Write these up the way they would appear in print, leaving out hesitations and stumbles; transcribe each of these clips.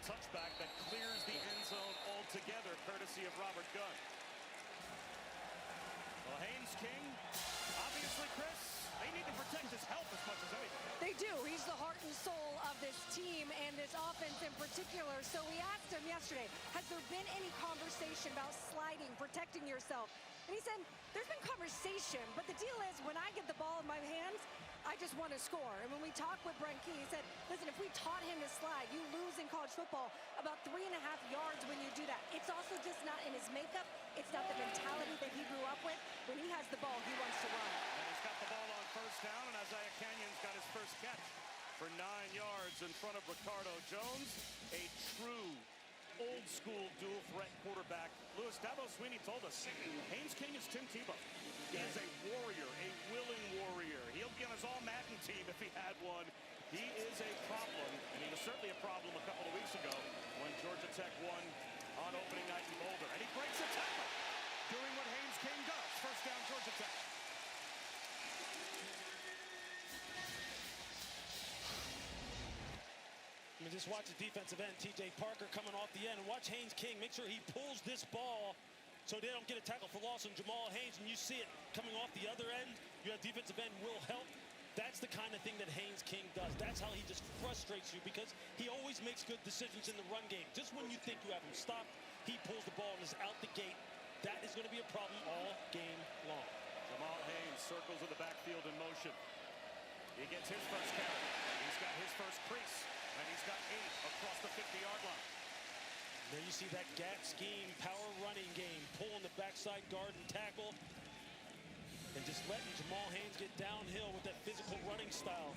touchback that clears the end zone altogether, courtesy of Robert Gunn. Well, Haynes King, obviously, Chris, they need to protect his health as much as anything. They do. He's the heart and soul of this team and this offense in particular. So we asked him yesterday, has there been any conversation about sliding, protecting yourself? And he said, there's been conversation, but the deal is when I get the ball in my hands, I just want to score. And when we talked with Brent Key, he said, listen, if we taught him to slide, you lose in college football about 3.5 yards when you do that. It's also just not in his makeup. It's not the mentality that he grew up with. When he has the ball, he wants to run. And he's got the ball on first down, and Isaiah Canyon's got his first catch for 9 yards in front of Ricardo Jones. A true old-school dual-threat quarterback. Louis, Dabo Sweeney told us Haynes King is Tim Tebow. He is a warrior, a willing warrior. He'll be on his all-Madden team if he had one. He is a problem, and he was certainly a problem a couple of weeks ago when Georgia Tech won on opening night in Boulder. And he breaks a tackle doing what Haynes King does. First down, Georgia Tech. I mean, just watch the defensive end, T.J. Parker coming off the end. And watch Haynes King make sure he pulls this ball so they don't get a tackle for loss on Jamal Haynes. And you see it coming off the other end. You have defensive end Will Help. That's the kind of thing that Haynes King does. That's how he just frustrates you because he always makes good decisions in the run game. Just when you think you have him stopped, he pulls the ball and is out the gate. That is going to be a problem all game long. Jamal Haynes circles in the backfield in motion. He gets his first carry. He's got his first crease. And he's got 8 across the 50-yard line. There you see that gap scheme, power running game, pulling the backside guard and tackle, and just letting Jamal Haynes get downhill with that physical running style.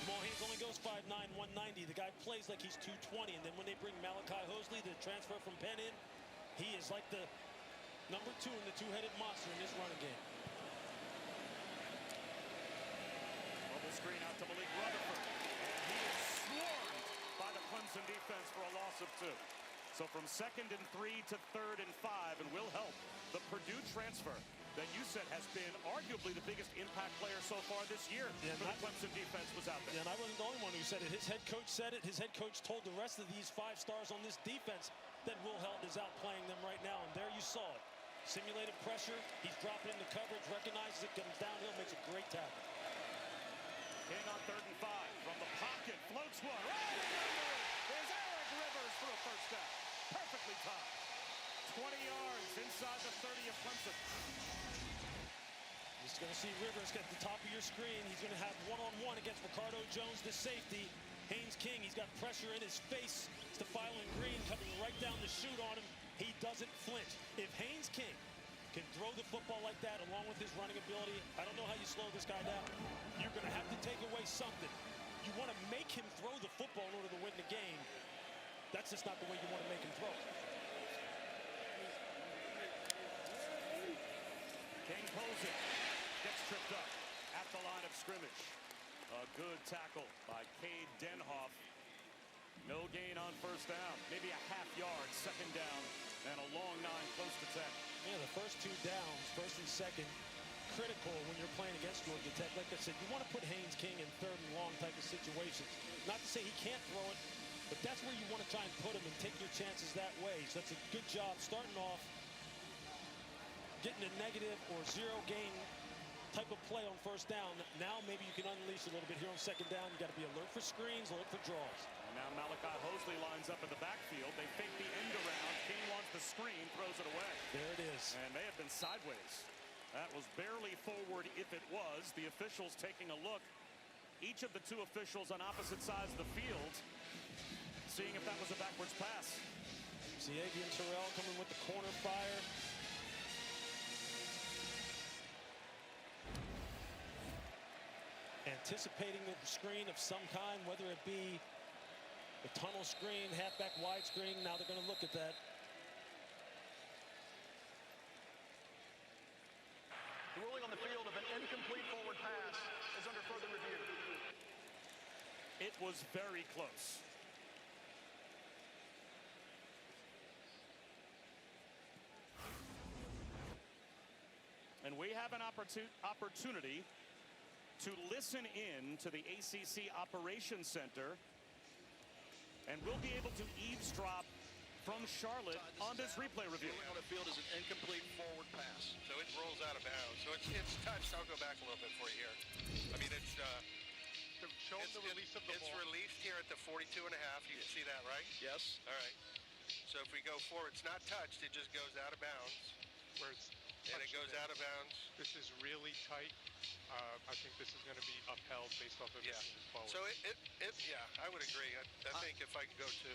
Jamal Haynes only goes 5'9", 190. The guy plays like he's 220, and then when they bring Malachi Hosley, the transfer from Penn in, he is like the number 2 in the two-headed monster in this running game. Bubble screen out to Malik Rutherford. He is swarmed by the Clemson defense for a loss of 2. So from 2nd and 3 to 3rd and 5, and Will Help, the Purdue transfer that you said has been arguably the biggest impact player so far this year for the Clemson defense was out there. Yeah, and I wasn't the only one who said it. His head coach said it. His head coach told the rest of these 5 stars on this defense that Will Help is outplaying them right now, and there you saw it. Simulated pressure. He's dropping into coverage, recognizes it, comes downhill, makes a great tackle. King on 3rd and 5 from the pocket, floats one. Right under it. There's Eric Rivers for a first down. Perfectly timed. 20 yards inside the 30 of Clemson. Just going to see Rivers get the top of your screen. He's going to have one-on-one against Ricardo Jones, the safety. Haynes King, he's got pressure in his face. Stephylon Green coming right down the chute on him. He doesn't flinch. If Haynes King can throw the football like that along with his running ability, I don't know how you slow this guy down. You're going to have to take away something. You want to make him throw the football in order to win the game. That's just not the way you want to make him throw. King pulls it, gets tripped up at the line of scrimmage. A good tackle by Cade Denhoff. No gain on first down, maybe a half yard, 2nd down, and a long 9 close to 10. Yeah, the first 2 downs, 1st and 2nd, critical when you're playing against Georgia Tech. Like I said, you want to put Haynes King in 3rd and long type of situations. Not to say he can't throw it, but that's where you want to try and put him and take your chances that way. So that's a good job starting off, getting a negative or 0 gain type of play on first down. Now maybe you can unleash a little bit here on 2nd down. You got to be alert for screens, alert for draws. And now Malachi Hosley lines up in the backfield. They fake the end around. King wants the screen, throws it away. There it is. And may have been sideways. That was barely forward if it was. The officials taking a look. Each of the 2 officials on opposite sides of the field seeing if that was a backwards pass. See Avian Terrell coming with the corner fire. Anticipating a screen of some kind, whether it be the tunnel screen, halfback wide screen. Now they're going to look at that. The ruling on the field of an incomplete forward pass is under further review. It was very close. And we have an opportunity to listen in to the ACC Operations Center And we'll be able to eavesdrop from Charlotte on this replay review. Ruling on the field is an incomplete forward pass. So it rolls out of bounds. So it's touched. I'll go back a little bit for you here. I mean, it's Show the release of the ball. It's released here at the 42.5. You can see that, right? Yes. All right. So if we go forward, it's not touched. It just goes out of bounds. Where it's And it touched goes there. out of bounds. This is really tight. I think this is going to be upheld based off of Yeah. moving forward. So yeah, I would agree. I think if I can go to.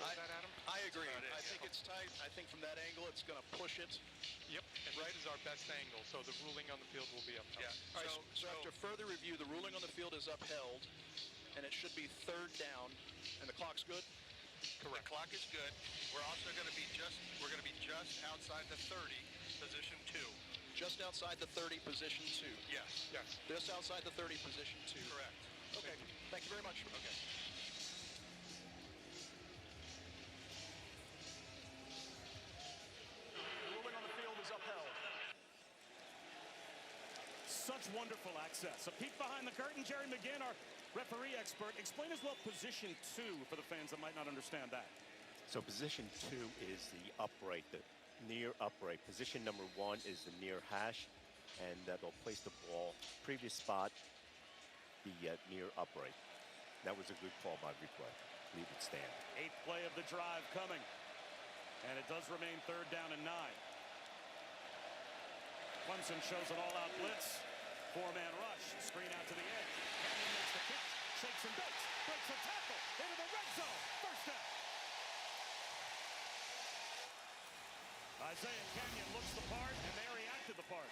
Was that, Adam? I agree. That's about it, I think it's tight. I think from that angle, it's going to push it. Yep. And this is our best angle, so the ruling on the field will be upheld. Yeah. All right, so after further review, the ruling on the field is upheld, and it should be 3rd down, and the clock's good. Correct. The clock is good. We're also going to be just outside the 30, position 2. Just outside the 30, position 2. Yes. Yes. Just outside the 30, position 2. Correct. Okay. Thank you very much. Okay. Ruling on the field is upheld. Such wonderful access. A peek behind the curtain. Jerry McGinn, our referee expert. Explain as well position 2 for the fans that might not understand that. So position 2 is the upright, the near upright. Position number 1 is the near hash, and they'll place the ball previous spot, the near upright. That was a good call by replay. Leave it stand. 8th play of the drive coming. And it does remain 3rd down and 9. Clemson shows an all-out blitz. 4-man rush. Screen out to the edge. Canyon makes the kick. Shakes and bakes. Breaks a tackle. Into the red zone. First down. Isaiah Canyon looks the part, and they reacted the part.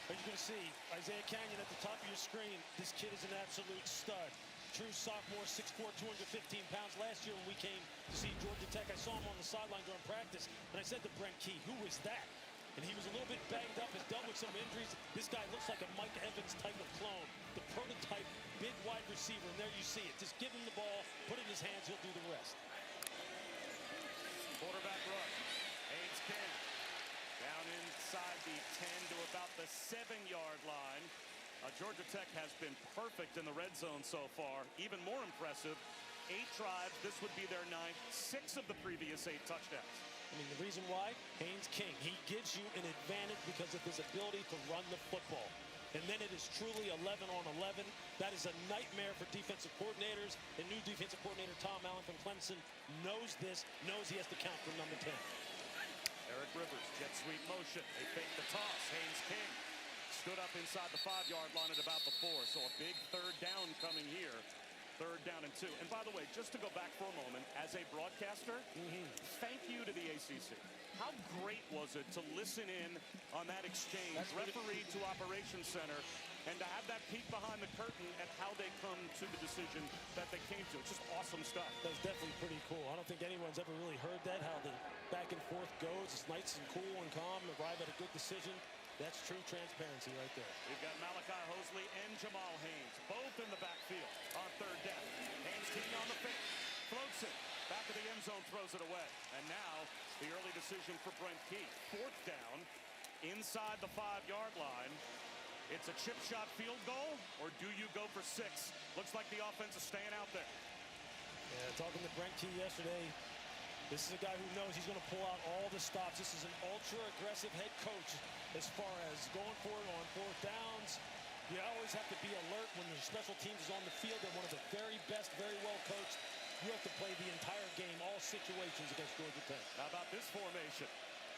As you can see, Isaiah Canyon at the top of your screen. This kid is an absolute stud. True sophomore, 6'4", 215 pounds. Last year when we came to see Georgia Tech, I saw him on the sideline during practice, and I said to Brent Key, who is that? And he was a little bit banged up, has dealt with some injuries. This guy looks like a Mike Evans type of clone. The prototype, big wide receiver, and there you see it. Just give him the ball, put it in his hands, he'll do the rest. Quarterback run. Haynes King down inside the 10 to about the 7-yard line. Georgia Tech has been perfect in the red zone so far. Even more impressive, 8 drives. This would be their 9th, 6 of the previous 8 touchdowns. I mean, the reason why, Haynes King, he gives you an advantage because of his ability to run the football. And then it is truly 11 on 11. That is a nightmare for defensive coordinators. And new defensive coordinator Tom Allen from Clemson knows this, knows he has to count from number 10. Eric Rivers, jet sweep motion. They fake the toss. Haynes King stood up inside the 5-yard line at about the 4. So a big 3rd down coming here. 3rd down and 2. And by the way, just to go back for a moment, as a broadcaster, thank you to the ACC. How great was it to listen in on that exchange, referee to operations center, and to have that peek behind the curtain at how they come to the decision that they came to. It's just awesome stuff. That's definitely pretty cool. I don't think anyone's ever really heard that, how the back and forth goes. It's nice and cool and calm, arrive at a good decision. That's true transparency right there. We've got Malachi Hosley and Jamal Haynes, both in the backfield on 3rd down. Haynes King on the fake, floats it, back of the end zone, throws it away. And now the early decision for Brent Key. 4th down, inside the 5-yard line. It's a chip shot field goal, or do you go for 6? Looks like the offense is staying out there. Yeah, talking to Brent Key yesterday, this is a guy who knows he's going to pull out all the stops. This is an ultra-aggressive head coach as far as going for it on 4th downs. You always have to be alert when the special teams is on the field. They're one of the very best, very well coached. You have to play the entire game, all situations against Georgia Tech. How about this formation?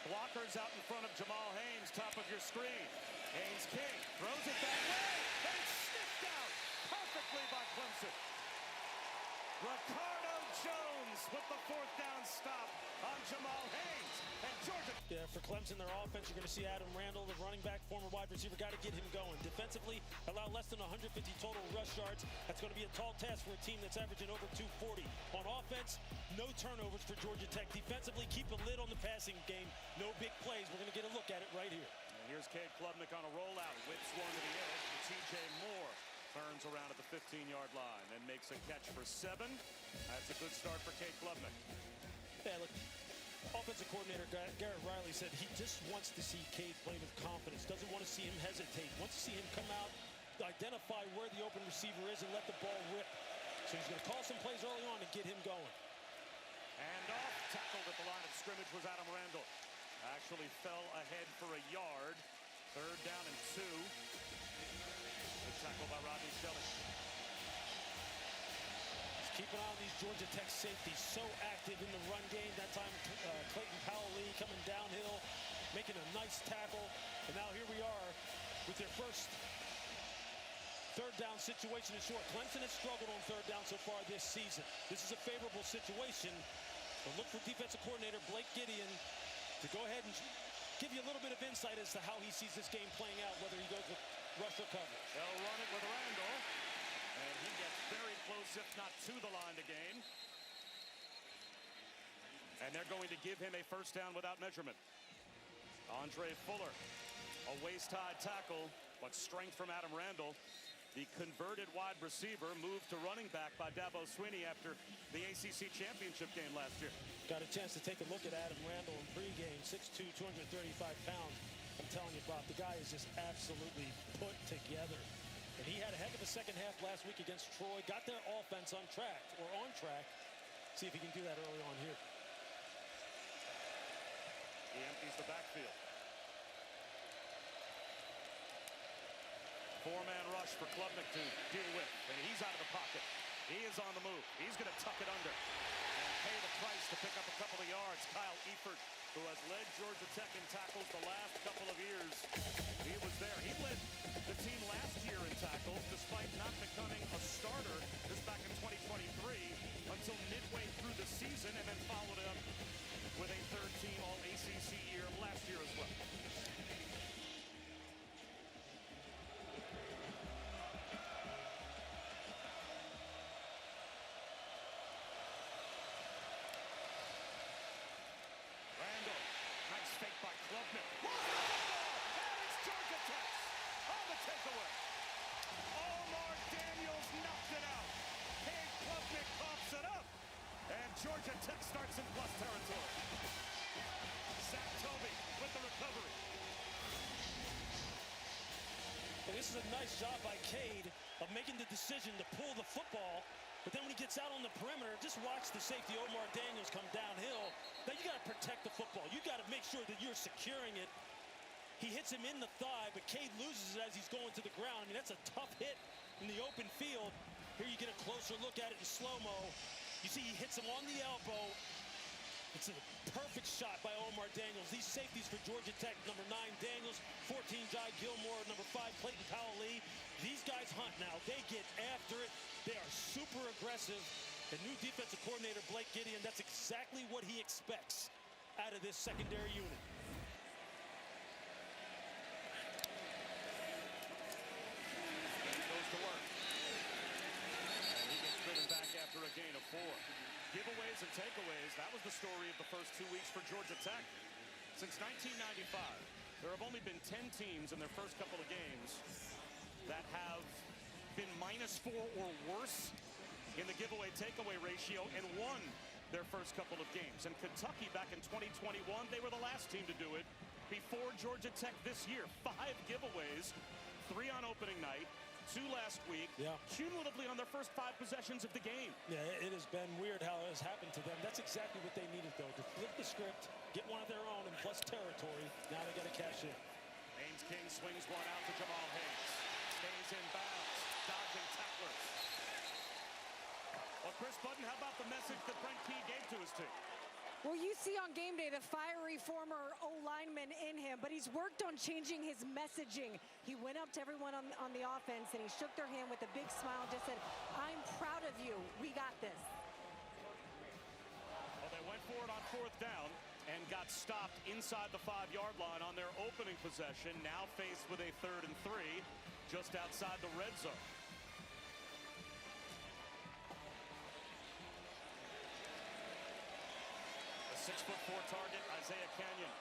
Blockers out in front of Jamal Haynes, top of your screen. Haynes King throws it that way, and it's sniffed out perfectly by Clemson. Ricardo Jones with the 4th down stop on Jamal Haynes. And Georgia. Yeah, for Clemson, their offense, you're going to see Adam Randall, the running back, former wide receiver, got to get him going. Defensively, allow less than 150 total rush yards. That's going to be a tall task for a team that's averaging over 240. On offense, no turnovers for Georgia Tech. Defensively, keep a lid on the passing game. No big plays. We're going to get a look at it right here. And here's Cade Klubnik on a rollout. Whips one to the edge. And T.J. Moore turns around at the 15-yard line and makes a catch for 7. That's a good start for Cade Klubnik. Yeah, look, offensive coordinator Garrett Riley said he just wants to see Cade play with confidence, doesn't want to see him hesitate, wants to see him come out, identify where the open receiver is, and let the ball rip. So he's going to call some plays early on to get him going. And off, tackled at the line of scrimmage was Adam Randall. Actually fell ahead for a yard. 3rd down and 2. Good tackle by Rodney Shelley. Keep an eye on these Georgia Tech safeties, so active in the run game. That time, Clayton Powell-Lee coming downhill, making a nice tackle. And now here we are with their first 3rd down situation in short. Clemson has struggled on 3rd down so far this season. This is a favorable situation. But look for defensive coordinator Blake Gideon to go ahead and give you a little bit of insight as to how he sees this game playing out, whether he goes with rush or coverage. They'll run it with Randall. And he gets very close, if not to the line to gain. And they're going to give him a 1st down without measurement. Andre Fuller, a waist-high tackle, but strength from Adam Randall. The converted wide receiver moved to running back by Dabo Swinney after the ACC championship game last year. Got a chance to take a look at Adam Randall in pregame, 6'2", 235 pounds. I'm telling you, Bob, the guy is just absolutely put together. And he had a heck of a second half last week against Troy. Got their offense on track. See if he can do that early on here. He empties the backfield. 4-man rush for Klubnik to deal with. And he's out of the pocket. He is on the move. He's going to tuck it under and pay the price to pick up a couple of yards. Kyle Eifert, who has led Georgia Tech in tackles the last couple of years. He was there. He led the team last year in tackles, despite not becoming a starter this back in 2023 until midway through the season, and then followed him with a 3rd-team All-ACC year last year as well. Randall, nice fake by Klubnik. And it's Georgia Tech on the takeaway. Omar Daniels knocked it out. Cade Klubnik coughs it up. And Georgia Tech starts in plus territory. Zach Toby with the recovery. And this is a nice job by Cade of making the decision to pull the football. But then when he gets out on the perimeter, just watch the safety Omar Daniels come downhill. Now you got to protect the football. You got to make sure that you're securing it. He hits him in the thigh, but Cade loses it as he's going to the ground. I mean, that's a tough hit in the open field. Here you get a closer look at it in slow-mo. You see he hits him on the elbow. It's a perfect shot by Omar Daniels. These safeties for Georgia Tech, number 9, Daniels, 14, Jai Gilmore, number 5, Clayton Powell-Lee. These guys hunt now. They get after it. They are super aggressive. The new defensive coordinator, Blake Gideon, that's exactly what he expects out of this secondary unit. Goes to work. And he gets driven back after a gain of 4. Giveaways and takeaways, that was the story of the first 2 weeks for Georgia Tech. Since 1995, there have only been 10 teams in their first couple of games that have been -4 or worse in the giveaway takeaway ratio and won their first couple of games. And Kentucky back in 2021, they were the last team to do it before Georgia Tech this year. 5 giveaways, 3 on opening night, 2 last week, cumulatively on their first 5 possessions of the game. Yeah, it has been weird how it has happened to them. That's exactly what they needed, though, to flip the script, get one of their own, and plus territory. Now they got to cash in. Haynes King swings one out to Jamal Hayes. Stays in bounds, dodging tacklers. Well, Chris Budden, how about the message that Brent Key gave to his team? Well, you see on game day the fiery former O-lineman in him, but he's worked on changing his messaging. He went up to everyone on the offense and he shook their hand with a big smile and just said, "I'm proud of you. We got this." Well, they went for it on 4th down and got stopped inside the 5-yard line on their opening possession. Now faced with a 3rd and 3 just outside the red zone. 6'4" target, Isaiah Canyon.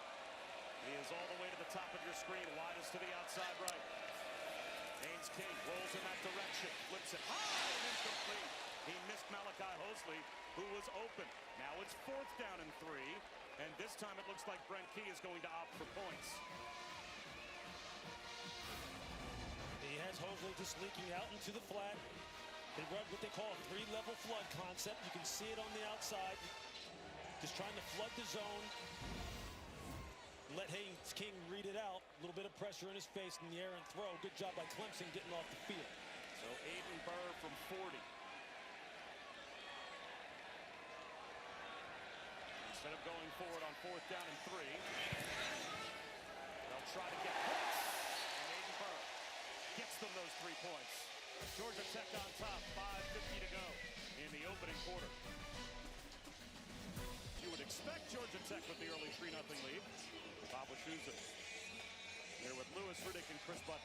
He is all the way to the top of your screen, widest to the outside right. Haynes King rolls in that direction, flips it high and incomplete. He missed Malachi Hosley, who was open. Now it's 4th down and 3, and this time it looks like Brent Key is going to opt for points. He has Hosley just leaking out into the flat. They run what they call a three-level flood concept. You can see it on the outside. Just trying to flood the zone. Let Haynes King read it out. A little bit of pressure in his face in the air and throw. Good job by Clemson getting off the field. So Aiden Burr from 40. Instead of going forward on 4th down and 3, they'll try to get points. And Aiden Burr gets them those 3 points. Georgia Tech on top, 5:50 to go in the opening quarter. You would expect Georgia Tech with the early 3-0 lead. Bob Wischusen here with Lewis Riddick and Chris Button.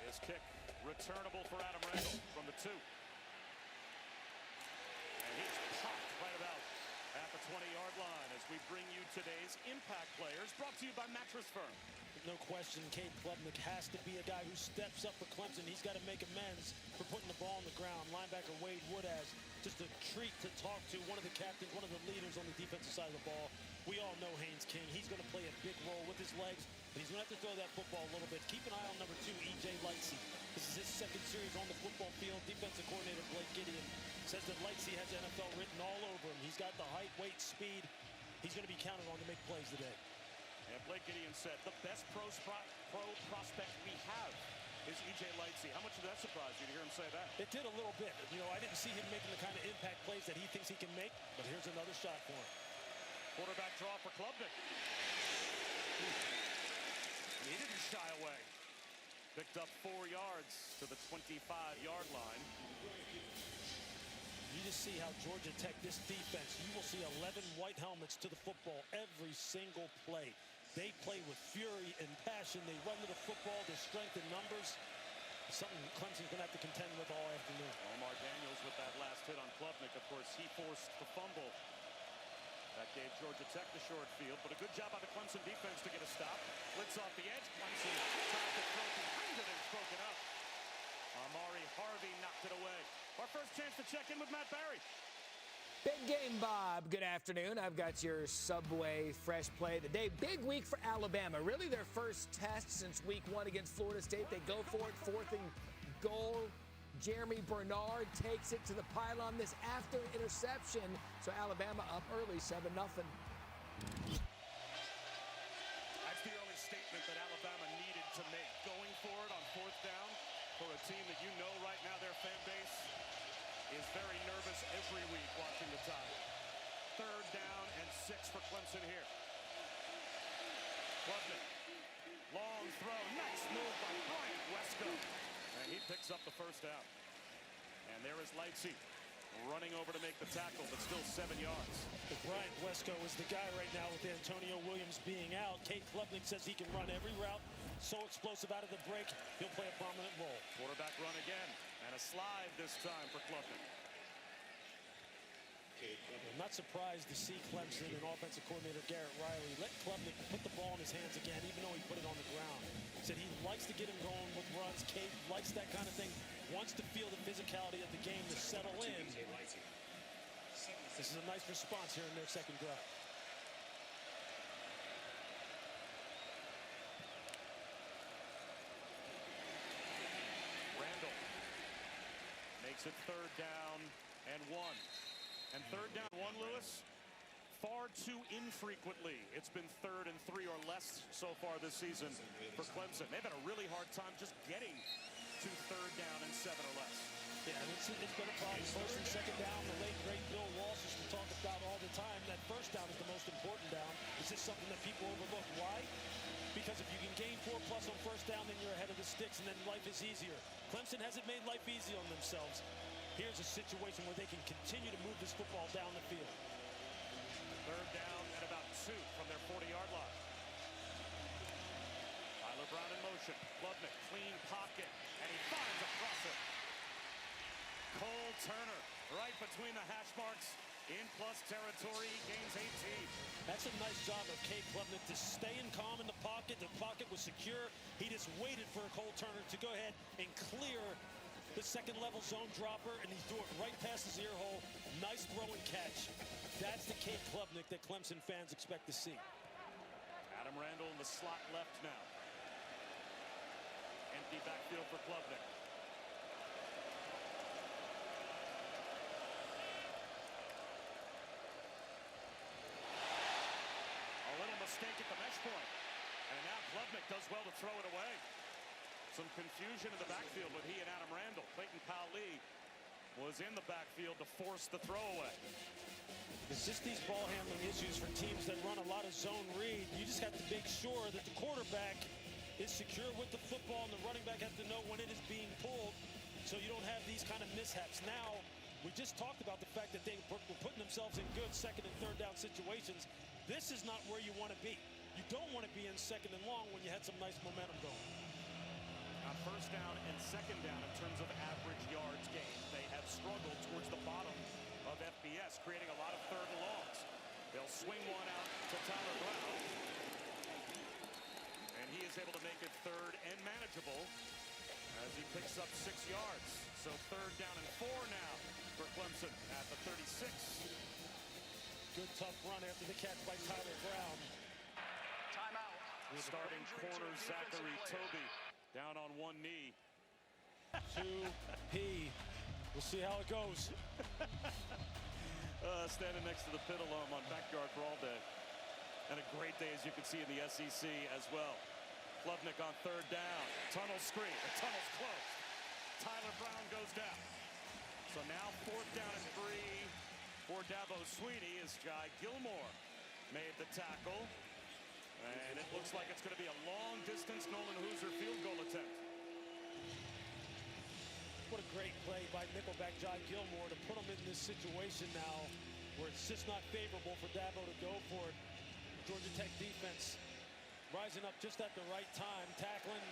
His kick returnable for Adam Randall from the 2. And he's popped right about at the 20-yard line as we bring you today's impact players, brought to you by Mattress Firm. No question, Cade Klubnik has to be a guy who steps up for Clemson. He's got to make amends for putting the ball on the ground. Linebacker Wade Woodaz, just a treat to talk to. One of the captains, one of the leaders on the defensive side of the ball. We all know Haynes King. He's going to play a big role with his legs, but he's going to have to throw that football a little bit. Keep an eye on number 2, E.J. Lightsey. This is his second series on the football field. Defensive coordinator Blake Gideon says that Lightsey has NFL written all over him. He's got the height, weight, speed. He's going to be counted on to make plays today. And Blake Gideon said the best pro prospect we have is E.J. Lightsey. How much did that surprise you to hear him say that? It did a little bit. You know, I didn't see him making the kind of impact plays that he thinks he can make, but here's another shot for him. Quarterback draw for Klubnik. He didn't shy away. Picked up 4 yards to the 25-yard line. You just see how Georgia Tech, this defense, you will see 11 white helmets to the football every single play. They play with fury and passion. They run to the football, their strength in numbers. Something Clemson's going to have to contend with all afternoon. Omar Daniels with that last hit on Klubnik. Of course, he forced the fumble. That gave Georgia Tech the short field, but a good job by the Clemson defense to get a stop. Blitz off the edge. Clemson tried to throw behind it and it's broken up. Amari Harvey knocked it away. Our first chance to check in with Matt Barry. Big game, Bob. Good afternoon. I've got your Subway fresh play of the day. Big week for Alabama. Really their first test since week 1 against Florida State. They go for it, 4th and goal. Jeremy Bernard takes it to the pylon this after interception. So Alabama up early, 7-0. That's the early statement that Alabama needed to make. Going for it on 4th down for a team that you know right now their fan base is very nervous every week watching the Tide. 3rd down and 6 for Clemson here. Klubnik. Long throw. Nice move by Bryant Wesco. And he picks up the 1st down. And there is Lightsey running over to make the tackle, but still 7 yards. Bryant Wesco is the guy right now with Antonio Williams being out. Cade Klubnik says he can run every route. So explosive out of the break, he'll play a prominent role. Quarterback run again, and a slide this time for Klubnik. I'm not surprised to see Clemson and offensive coordinator Garrett Riley let Klubnik put the ball in his hands again, even though he put it on the ground. Said he likes to get him going with runs. Cade likes that kind of thing, wants to feel the physicality of the game to settle in. This is a nice response here in their second drive. Randall makes it 3rd down and 1. And 3rd down 1, Lewis, far too infrequently. It's been 3rd and 3 or less so far this season for Clemson. They've had a really hard time just getting to 3rd down and 7 or less. Yeah, and it's been a problem. 1st and 2nd down, the late great Bill Walsh used to talk about all the time. That 1st down is the most important down. It's just something that people overlook. Why? Because if you can gain 4+ on 1st down, then you're ahead of the sticks, and then life is easier. Clemson hasn't made life easy on themselves. Here's a situation where they can continue to move this football down the field. 3rd down and about 2 from their 40-yard line. Tyler Brown in motion. Klubnik, clean pocket, and he finds a crosser. Cole Turner right between the hash marks. In plus territory, he gains 18. That's a nice job of Cade Klubnik to stay in calm in the pocket. The pocket was secure. He just waited for Cole Turner to go ahead and clear the 2nd level zone dropper, and he threw it right past his ear hole. Nice throw and catch That's the Cade Klubnik that Clemson fans expect to see. Adam Randall in the slot left now. Empty backfield for Klubnik. A little mistake at the mesh point. And now Klubnik does well to throw it away. Some confusion in the backfield with he and Adam Randall. Clayton Powell-Lee was in the backfield to force the throwaway. It's just these ball handling issues for teams that run a lot of zone read. You just have to make sure that the quarterback is secure with the football, and the running back has to know when it is being pulled so you don't have these kind of mishaps. Now, we just talked about the fact that they were putting themselves in good second and third down situations. This is not where you want to be. You don't want to be in second and long when you had some nice momentum going. On first down and second down in terms of average yards gained, they have struggled towards the bottom of FBS, creating a lot of third and longs. They'll swing one out to Tyler Brown, and he is able to make it third and manageable as he picks up 6 yards. So third down and 4 now for Clemson at the 36. Good tough run after the catch by Tyler Brown. Timeout. Starting corner Zachary Toby down on one knee. 2P. We'll see how it goes. Standing next to the pit alum on Backyard Brawl Day. And a great day, as you can see, in the SEC as well. Klubnik on third down. Tunnel screen. The tunnel's closed. Tyler Brown goes down. So now fourth down and 3 for Dabo Swinney as Jai Gilmore made the tackle. And it looks like it's going to be a long-distance Nolan Hoosier field goal attempt. What a great play by nickelback Jai Gilmore to put him in this situation now where it's just not favorable for Dabo to go for it. Georgia Tech defense rising up just at the right time, tackling,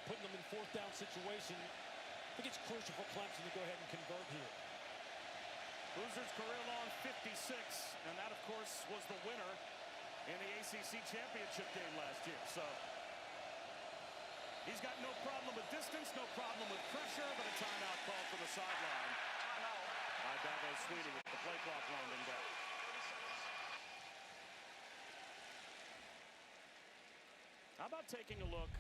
putting them in fourth down situation. I think it's crucial for Clemson to go ahead and convert here. Hoosiers career long 56, and that, of course, was the winner in the ACC championship game last year. So he's got no problem with distance, no problem with pressure, but a timeout called from the sideline by Dabo Swinney with the play clock rounding down. How about taking a look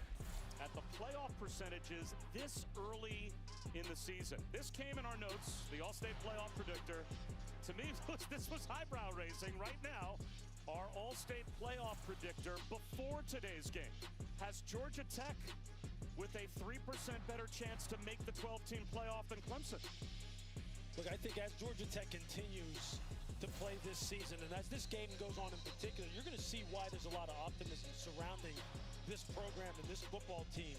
at the playoff percentages this early in the season? This came in our notes, the All-State playoff predictor. To me, this was highbrow raising. Right now, our All-State playoff predictor before today's game has Georgia Tech with a 3% better chance to make the 12-team playoff than Clemson. Look, I think as Georgia Tech continues to play this season, and as this game goes on in particular, you're going to see why there's a lot of optimism surrounding this program and this football team.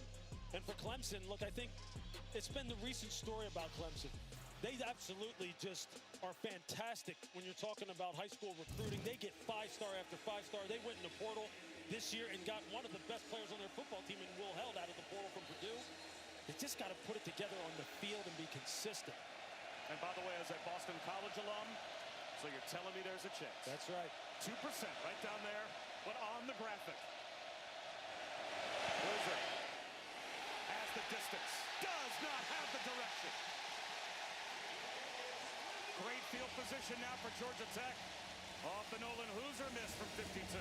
And for Clemson, look, I think it's been the recent story about Clemson. They absolutely just are fantastic when you're talking about high school recruiting. They get 5-star after 5-star. They went in the portal this year and got one of the best players on their football team in Will Held out of the portal from Purdue. They just got to put it together on the field and be consistent. And by the way, as a Boston College alum, so you're telling me there's a chance. That's right. 2% right down there, but on the graphic. Hoosier has the distance, does not have the direction. Great field position now for Georgia Tech. Off the Nolan Hoosier miss from 52.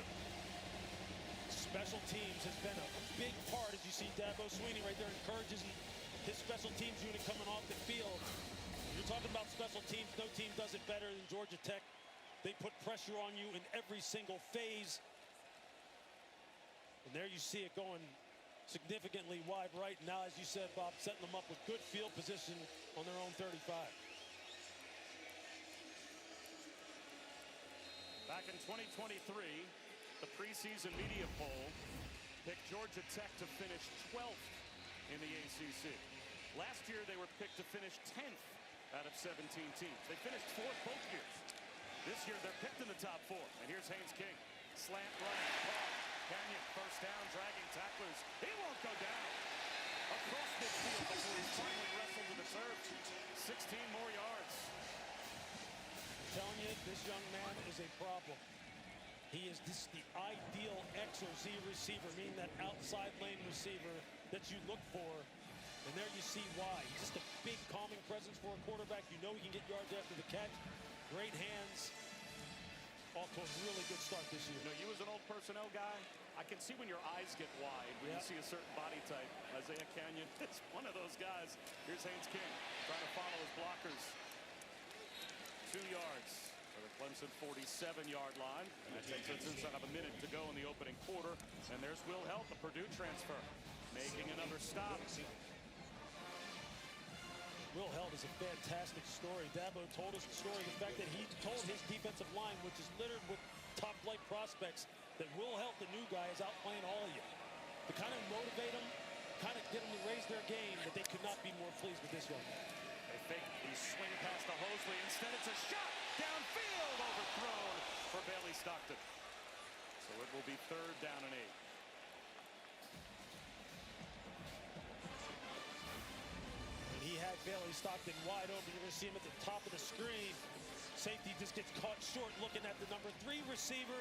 Special teams has been a big part, as you see Dabo Swinney right there encourages his special teams unit coming off the field. You're talking about special teams. No team does it better than Georgia Tech. They put pressure on you in every single phase. And there you see it going significantly wide right. Now, as you said, Bob, setting them up with good field position on their own 35. Back in 2023, the preseason media poll picked Georgia Tech to finish 12th in the ACC. Last year, they were picked to finish 10th out of 17 teams. They finished 4th both years. This year, they're picked in the top 4. And here's Haynes King. Slant right, caught. Canyon, first down, dragging tacklers. He won't go down. Across midfield before he's finally wrestled to the turf. 16 more yards. I'm telling you, this young man is a problem. He is the ideal X or Z receiver, meaning that outside lane receiver that you look for. And there you see why. He's just a big calming presence for a quarterback. You know he can get yards after the catch. Great hands. off to a really good start this year. You know, you as an old personnel guy, I can see when your eyes get wide when you see a certain body type. Isaiah Canyon is one of those guys. Here's Haynes King trying to follow his blockers. 2 yards for the Clemson 47-yard line. And that takes us inside of a minute to go in the opening quarter. And there's Will Helt, the Purdue transfer, making another stop. Will Helt is a fantastic story. Dabo told us the story, the fact that he told his defensive line, which is littered with top-flight prospects, that Will Helt, the new guy, is outplaying all of you. To kind of motivate them, kind of get them to raise their game, but they could not be more pleased with this young man. They fake the swing past to Hosley. Instead, it's a shot downfield, overthrown for Bailey Stockton. So it will be 3rd down and 8. He had Bailey Stockton wide open. You're going to see him at the top of the screen. Safety just gets caught short looking at the number 3 receiver.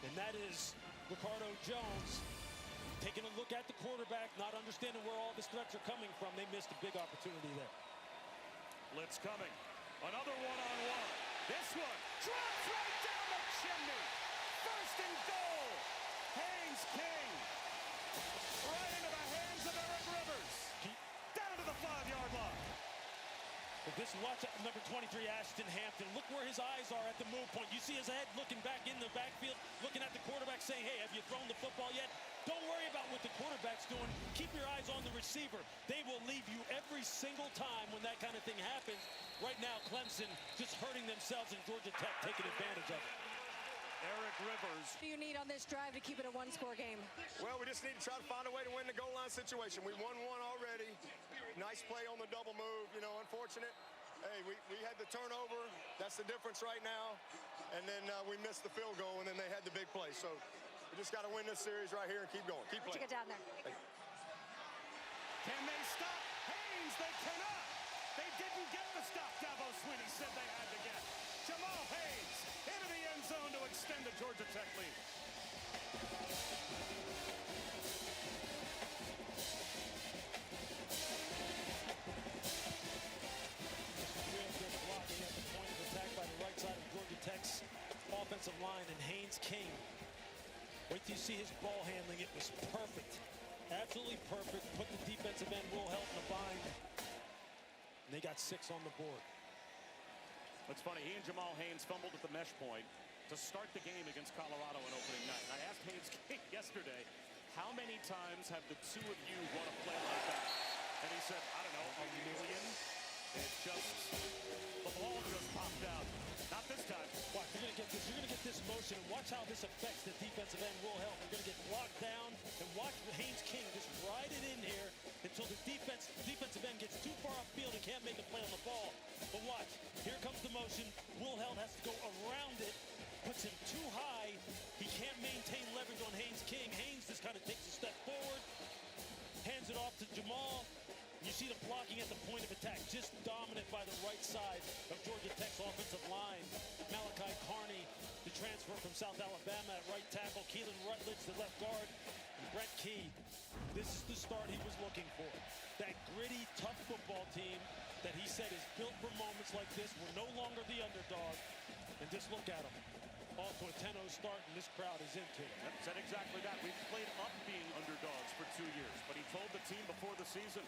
And that is Ricardo Jones. Taking a look at the quarterback, not understanding where all his threats are coming from. They missed a big opportunity there. Blitz coming. Another one-on-one. This one drops right down the chimney. 1st and goal. Haynes King. Right into the hands of Eric Rivers. Down to the 5-yard line. But this, watch out, number 23, Ashton Hampton. Look where his eyes are at the move point. You see his head looking back in the backfield, looking at the quarterback saying, hey, have you thrown the football yet? Don't worry about what the quarterback's doing. Keep your eyes on the receiver. They will leave you every single time when that kind of thing happens. Right now, Clemson just hurting themselves and Georgia Tech taking advantage of it. Eric Rivers. What do you need on this drive to keep it a 1-score game? Well, we just need to try to find a way to win the goal line situation. We won one already. Nice play on the double move. You know, unfortunate. Hey, we had the turnover. That's the difference right now. And then we missed the field goal, and then they had the big play. So we just got to win this series right here and keep going. Keep playing. Get down there. Can they stop Haynes? They cannot. They didn't get the stop Dabo Swinney said they had to get. Jamal Haynes into the end zone to extend the Georgia Tech lead. Tech's offensive line, and Haynes King. Wait till you see his ball handling. It was perfect. Absolutely perfect. Put the defensive end, Will Helt, in a bind. And they got 6 on the board. It's funny, he and Jamal Haynes fumbled at the mesh point to start the game against Colorado on opening night. And I asked Haynes King yesterday, how many times have the 2 of you run a play like that? And he said, I don't know, a million. It just, the ball just popped out. Not this time. Watch, you're going to get this. You're going to get this motion, and watch how this affects the defensive end. Will Helt. You're going to get blocked down, and watch Haynes King just ride it in here until the defensive end gets too far upfield and can't make a play on the ball. But watch, here comes the motion. Will Helt has to go around it, puts him too high. He can't maintain leverage on Haynes King. Haynes just kind of takes a step forward, hands it off to Jamal. You see the blocking at the point of attack, just dominant by the right side of Georgia Tech's offensive line. Malachi Carney, the transfer from South Alabama at right tackle. Keelan Rutledge, the left guard. And Brett Key, this is the start he was looking for. That gritty, tough football team that he said is built for moments like this. We're no longer the underdog. And just look at them. Off to a 10-0 start, and this crowd is into it. Yep, said exactly that. We've played up being underdogs for 2 years, but he told the team before the season,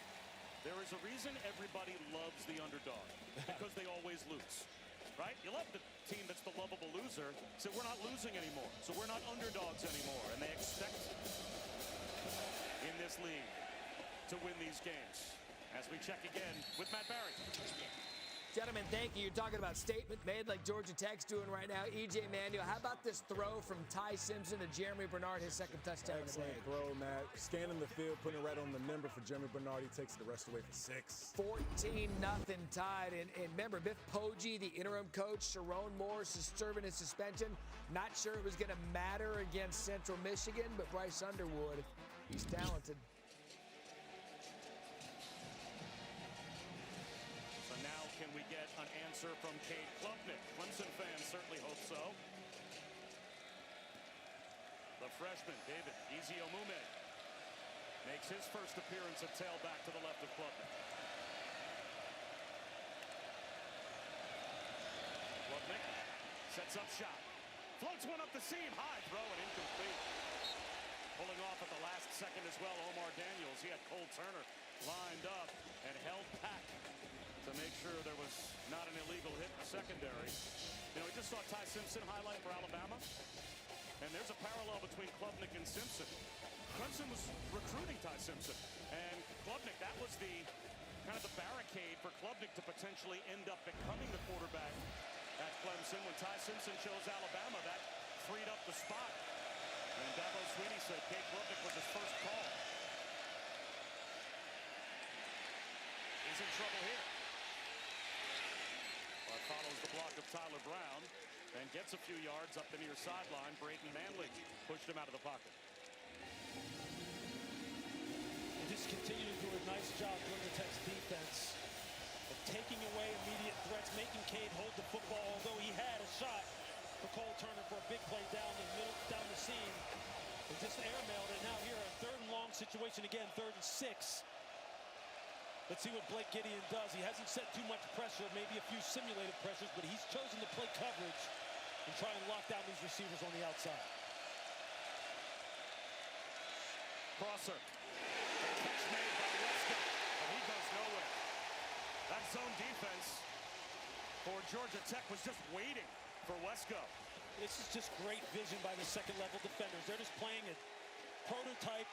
there is a reason everybody loves the underdog, because they always lose, right? You love the team that's the lovable loser, so we're not losing anymore, so we're not underdogs anymore, and they expect in this league to win these games. As we check again with Matt Barry. Gentlemen, thank you. You're talking about statement made like Georgia Tech's doing right now. E.J. Manuel, how about this throw from Ty Simpson to Jeremy Bernard, his 2nd touchdown of the day? Excellent throw, Matt. Scanning the field, putting it right on the number for Jeremy Bernard. He takes the rest away for 6. 14-0 tied. And remember, Biff Poggi, the interim coach, Sharon Morris is serving his suspension. Not sure it was going to matter against Central Michigan, but Bryce Underwood, he's talented. Can we get an answer from Cade Klubnik? Clemson fans certainly hope so. The freshman, David Ezeomume, makes his first appearance at tailback to the left of Klubnik. Klubnik Sets up shot. Floats one up the seam. High throw and incomplete. Pulling off at the last second as well, Omar Daniels. He had Cole Turner lined up and held back to make sure there was not an illegal hit in the secondary. You know, we just saw Ty Simpson highlight for Alabama. And there's a parallel between Klubnik and Simpson. Clemson was recruiting Ty Simpson. And Klubnik, that was the kind of the barricade for Klubnik to potentially end up becoming the quarterback at Clemson. When Ty Simpson chose Alabama, that freed up the spot. And Dabo Swinney said Kate Klubnik was his first call. He's in trouble here. But follows the block of Tyler Brown and gets a few yards up the near sideline. Braden Manley pushed him out of the pocket. They just continue to do a nice job, Georgia Tech's defense, of taking away immediate threats, making Cade hold the football, although he had a shot for Cole Turner for a big play down the middle, down the seam. They just airmailed it. Now here, a 3rd and long situation again, 3rd and 6. Let's see what Blake Gideon does. He hasn't set too much pressure, maybe a few simulated pressures, but he's chosen to play coverage and try and lock down these receivers on the outside. Crosser. Catch made by Wesco, but he goes nowhere. That zone defense for Georgia Tech was just waiting for Wesco. This is just great vision by the second-level defenders. They're just playing a prototype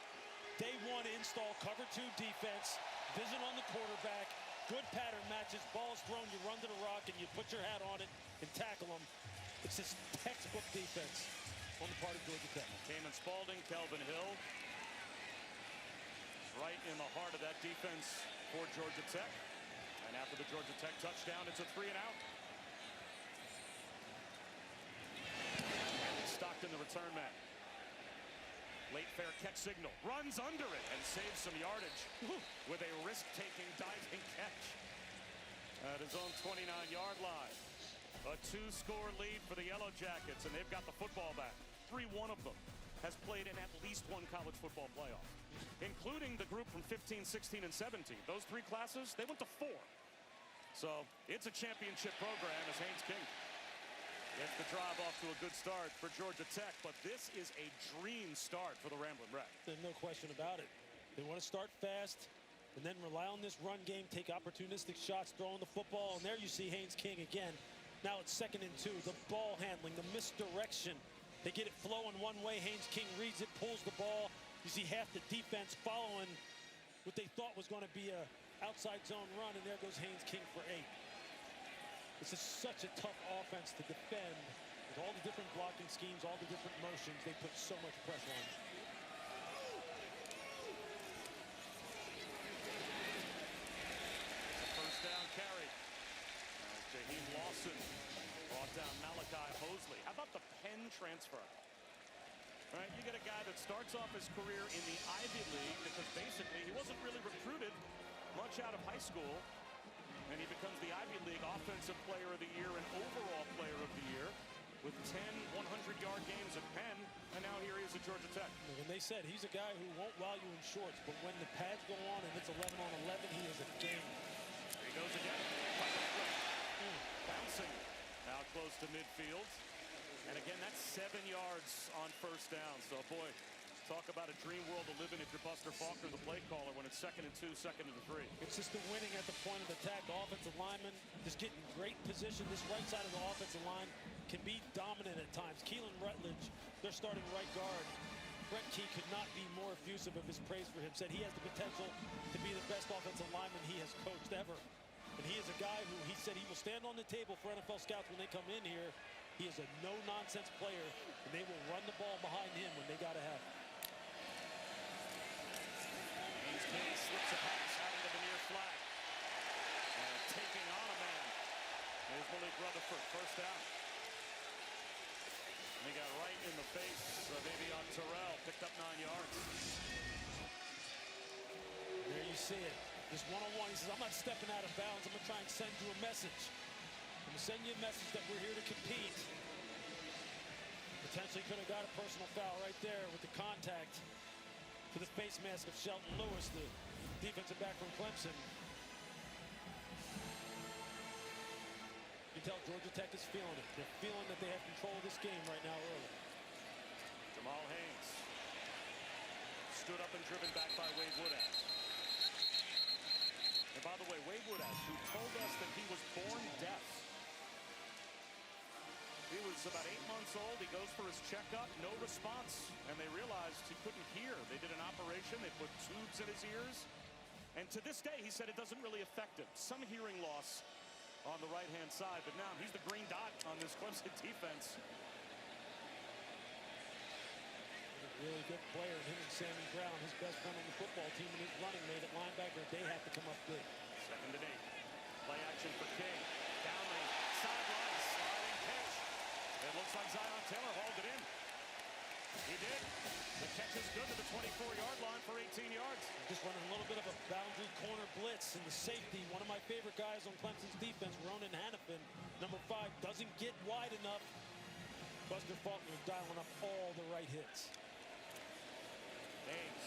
day 1 install cover 2 defense. Vision on the quarterback, good pattern matches, ball's thrown, you run to the rock, and you put your hat on it and tackle them. It's just textbook defense on the part of Georgia Tech. Cayman Spalding, Kelvin Hill, right in the heart of that defense for Georgia Tech. And after the Georgia Tech touchdown, it's a 3-and-out. And Stockton, the return man. Late fair catch signal, runs under it and saves some yardage with a risk-taking diving catch at his own 29-yard line. A 2-score lead for the Yellow Jackets, and they've got the football back. Every one of them has played in at least one college football playoff, including the group from 15, 16, and 17. Those 3 classes, they went to 4. So it's a championship program as Haynes King gets the drive off to a good start for Georgia Tech, but this is a dream start for the Ramblin' Wreck. There's no question about it. They want to start fast and then rely on this run game, take opportunistic shots, throwing the football, and there you see Haynes King again. Now it's 2nd and 2. The ball handling, the misdirection. They get it flowing one way. Haynes King reads it, pulls the ball. You see half the defense following what they thought was going to be a outside zone run, and there goes Haynes King for 8. This is such a tough offense to defend with all the different blocking schemes, all the different motions. They put so much pressure on it. It's a first down carry. Jaheim Lawson brought down Malachi Mosley. How about the Penn transfer? Right, you get a guy that starts off his career in the Ivy League because basically he wasn't really recruited much out of high school. And he becomes the Ivy League Offensive Player of the Year and Overall Player of the Year with 10 100-yard games at Penn, and now here he is at Georgia Tech. And they said he's a guy who won't wow you in shorts, but when the pads go on and it's 11 on 11, he is a game. Here he goes again. Bouncing now close to midfield. And again, that's 7 yards on first down. So, boy, talk about a dream world to live in if you're Buster Faulkner, the play caller, when it's 2nd and 2, 2nd and 3. It's just the winning at the point of attack. The offensive lineman just getting great position. This right side of the offensive line can be dominant at times. Keelan Rutledge, their starting right guard. Brent Key could not be more effusive of his praise for him. Said he has the potential to be the best offensive lineman he has coached ever. And he is a guy who he said he will stand on the table for NFL scouts when they come in here. He is a no-nonsense player, and they will run the ball behind him when they got to have it. Haynes King slips a pass out into the near flat. And taking on a man is Malik Rutherford. First down. And he got right in the face of Avion Terrell. Picked up 9 yards. There you see it. Just one-on-one. He says, I'm not stepping out of bounds. I'm going to try and send you a message. I'm going to send you a message that we're here to compete. Potentially could have got a personal foul right there with the contact to the face mask of Shelton Lewis, the defensive back from Clemson. You can tell Georgia Tech is feeling it. They're feeling that they have control of this game right now early. Jamal Haynes stood up and driven back by Wade Woodash. And by the way, Wade Woodash, who told us that he was born deaf. He was about 8 months old. He goes for his checkup, no response, and they realized he couldn't hear. They did an operation. They put tubes in his ears. And to this day, he said it doesn't really affect him. Some hearing loss on the right-hand side, but now he's the green dot on this Clemson defense. A really good player, him and Sammy Brown, his best friend on the football team, and his running mate at linebacker. They have to come up big. 2nd and 8. Play action for King. Down the sideline, sliding pitch. It looks like Zion Taylor hauled it in. He did. The catch is good to the 24-yard line for 18 yards. Just running a little bit of a boundary corner blitz, and the safety, one of my favorite guys on Clemson's defense, Ronan Hannafin, number 5, doesn't get wide enough. Buster Faulkner dialing up all the right hits. Haynes.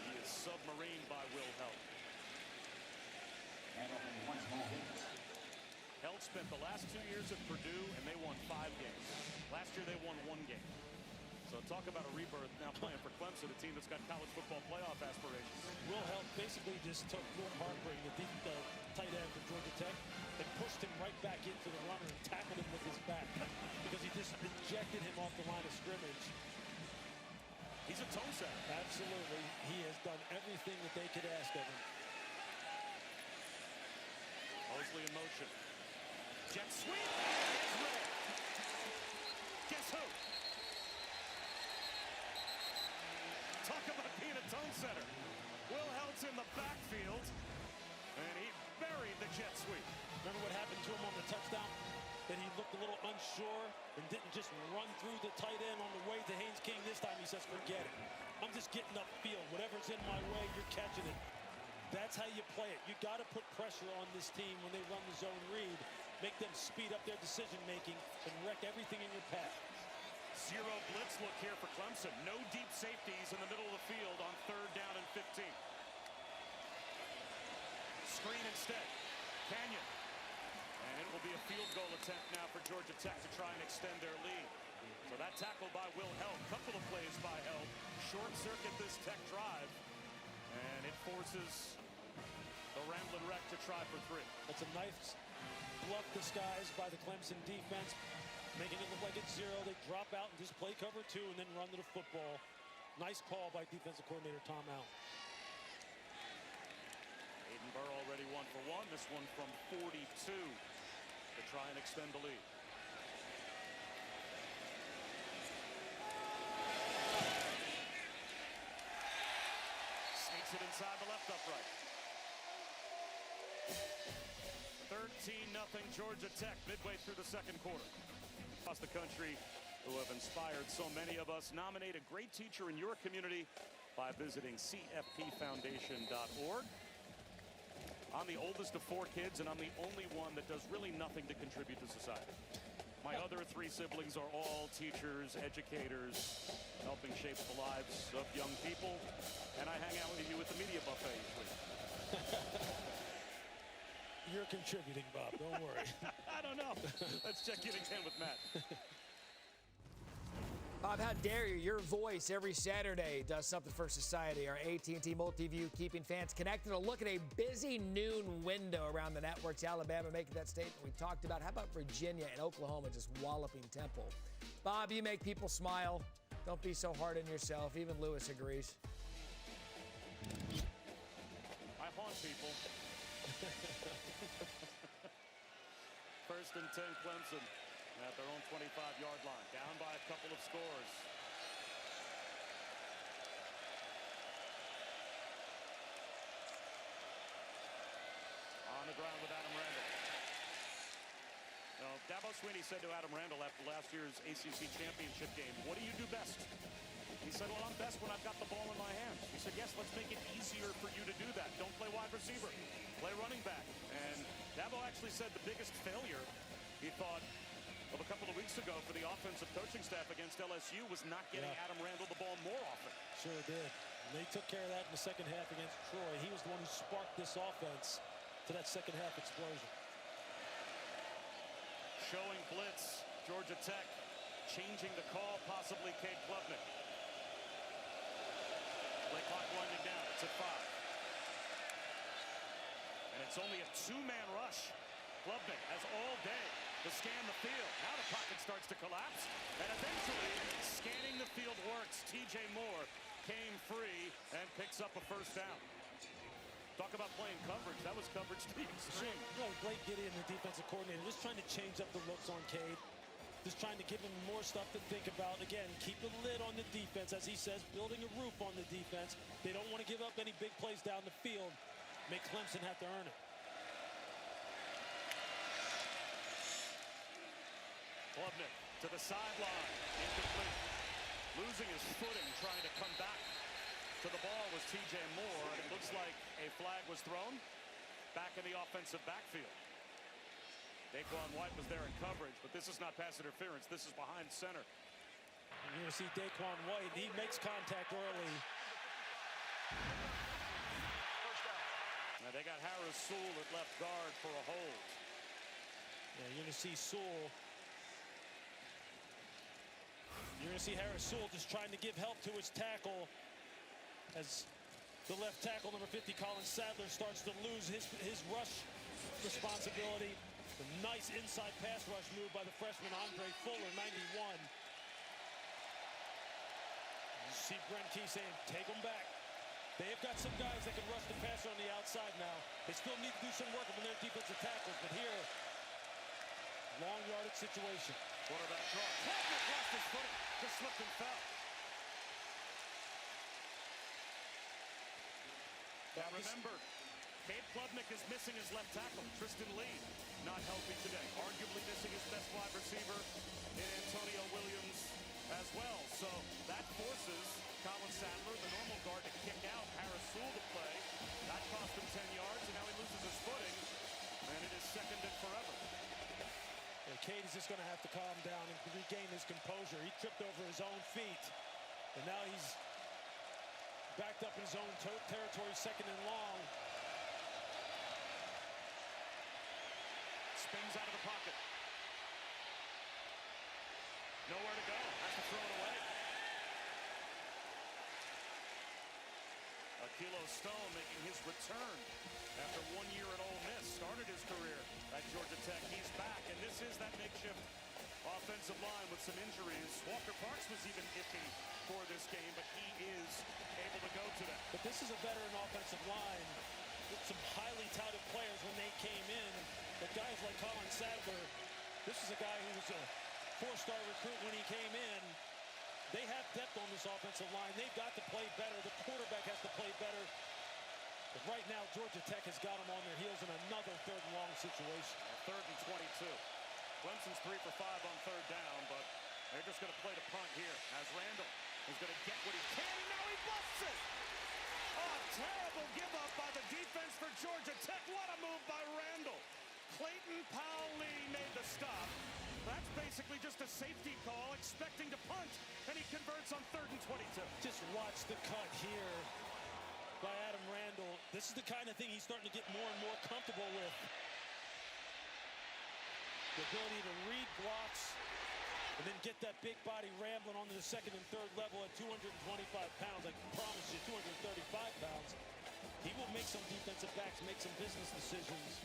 He is submarined by Will Held. Held spent the last 2 years at Purdue, and they won 5 games. Last year, they won 1 game. So talk about a rebirth now playing for Clemson, a team that's got college football playoff aspirations. Will Held basically just took Will Harper, the tight end for Georgia Tech, and pushed him right back into the runner and tackled him with his back because he just ejected him off the line of scrimmage. He's a tone setter. Absolutely. He has done everything that they could ask of him. Mosley in motion. Jet sweep. Guess who? Talk about being a tone setter. Will Held's in the backfield, and he buried the jet sweep. Remember what happened to him on the touchdown? That he looked a little unsure and didn't just run through the tight end on the way to Haynes King. This time he says, forget it. I'm just getting upfield. Whatever's in my way, you're catching it. That's how you play it. You got to put pressure on this team when they run the zone read. Make them speed up their decision-making and wreck everything in your path. Zero blitz look here for Clemson. No deep safeties in the middle of the field on 3rd down and 15. Screen instead. Canyon. And it will be a field goal attempt now for Georgia Tech to try and extend their lead. So that tackle by Will Held, couple of plays by Held, short circuit this Tech drive, and it forces the Ramblin' Wreck to try for 3. That's a nice bluff disguise by the Clemson defense, making it look like it's 0. They drop out and just play cover 2 and then run to the football. Nice call by defensive coordinator Tom Allen. Aiden Burr already 1 for 1. This one from 42 to try and extend the lead. Sneaks it inside the left upright. 13-0 Georgia Tech midway through the 2nd quarter. Across the country who have inspired so many of us. Nominate a great teacher in your community by visiting cfpfoundation.org. I'm the oldest of 4 kids, and I'm the only one that does really nothing to contribute to society. My other 3 siblings are all teachers, educators, helping shape the lives of young people, and I hang out with you at the media buffet usually. You're contributing, Bob. Don't worry. I don't know. Let's check in again with Matt. Bob, how dare you? Your voice every Saturday does something for society. Our AT&T Multiview keeping fans connected. A look at a busy noon window around the networks. Alabama making that statement we talked about. How about Virginia and Oklahoma just walloping Temple? Bob, you make people smile. Don't be so hard on yourself. Even Lewis agrees. I haunt people. 1st and 10 Clemson at their own 25-yard line, down by a couple of scores. On the ground with Adam Randall. Now, Dabo Swinney said to Adam Randall after last year's ACC championship game, what do you do best? He said, well, I'm best when I've got the ball in my hands. He said, yes, let's make it easier for you to do that. Don't play wide receiver. Play running back. And Dabo actually said the biggest failure, he thought, of a couple of weeks ago for the offensive coaching staff against LSU was not getting Adam Randall the ball more often. Sure did. And they took care of that in the 2nd half against Troy. He was the one who sparked this offense to that 2nd half explosion. showing blitz. Georgia Tech changing the call, possibly Cade Klubnik. Play clock winding down. It's at 5. And it's only a 2-man rush. Klubnik has all day to scan the field. Now the pocket starts to collapse. And eventually, scanning the field works. TJ Moore came free and picks up a first down. Talk about playing coverage. That was coverage to the extreme. Well, Blake Gideon, the defensive coordinator, just trying to change up the looks on Cade. Just trying to give him more stuff to think about. Again, keep the lid on the defense, as he says, building a roof on the defense. They don't want to give up any big plays down the field. Make Clemson have to earn it. Klubnik to the sideline. Incomplete. Losing his footing, trying to come back to the ball was TJ Moore, and it looks like a flag was thrown back in the offensive backfield. Daquan White was there in coverage, but this is not pass interference. This is behind center. You're going to see Daquan White. He makes contact early. Now they got Harris Sewell at left guard for a hold. Yeah, you're going to see Sewell. You're going to see Harris Sewell just trying to give help to his tackle as the left tackle, number 50, Colin Sadler, starts to lose his rush responsibility. The nice inside pass rush move by the freshman Andre Fuller, 91. You see Brent Key saying, take them back. They have got some guys that can rush the passer on the outside now. They still need to do some work on their defensive tackles, but here, long yardage situation. Quarterback draw. Klubnik lost his footing. Just slipped and fell. Now remember, Cade Klubnik is missing his left tackle. Tristan Lee not healthy today. Arguably missing his best wide receiver in Antonio Williams as well. So that forces Colin Sadler, the normal guard, to kick out Harris Sewell to play. That cost him 10 yards, and now he loses his footing, and it is second and forever. And Cade is just going to have to calm down and regain his composure. He tripped over his own feet, and now he's backed up in his own territory, second and long. Spins out of the pocket. Nowhere to go. Has to throw it away. Akilo Stone making his return after 1 year at Ole Miss. Started his career at Georgia Tech. He's back, and this is that makeshift offensive line with some injuries. Walker Parks was even iffy for this game, but he is able to go today. But this is a veteran offensive line with some highly touted players when they came in. But guys like Colin Sadler, this is a guy who was a 4-star recruit when he came in. They have depth on this offensive line. They've got to play better. The quarterback has to play better. But right now, Georgia Tech has got them on their heels in another third and long situation. Third and 22. Clemson's 3 for 5 on third down, but they're just going to play the punt here as Randall is going to get what he can, and now he busts it. Oh, terrible give up by the defense for Georgia Tech. What a move by Randall. Clayton Powell-Lee made the stop. That's basically just a safety call, expecting to punt, and he converts on third and 22. Just watch the cut here by Adam Randall. This is the kind of thing he's starting to get more and more comfortable with. The ability to read blocks and then get that big body rambling onto the second and third level at 225 pounds. I promise you, 235 pounds. He will make some defensive backs make some business decisions.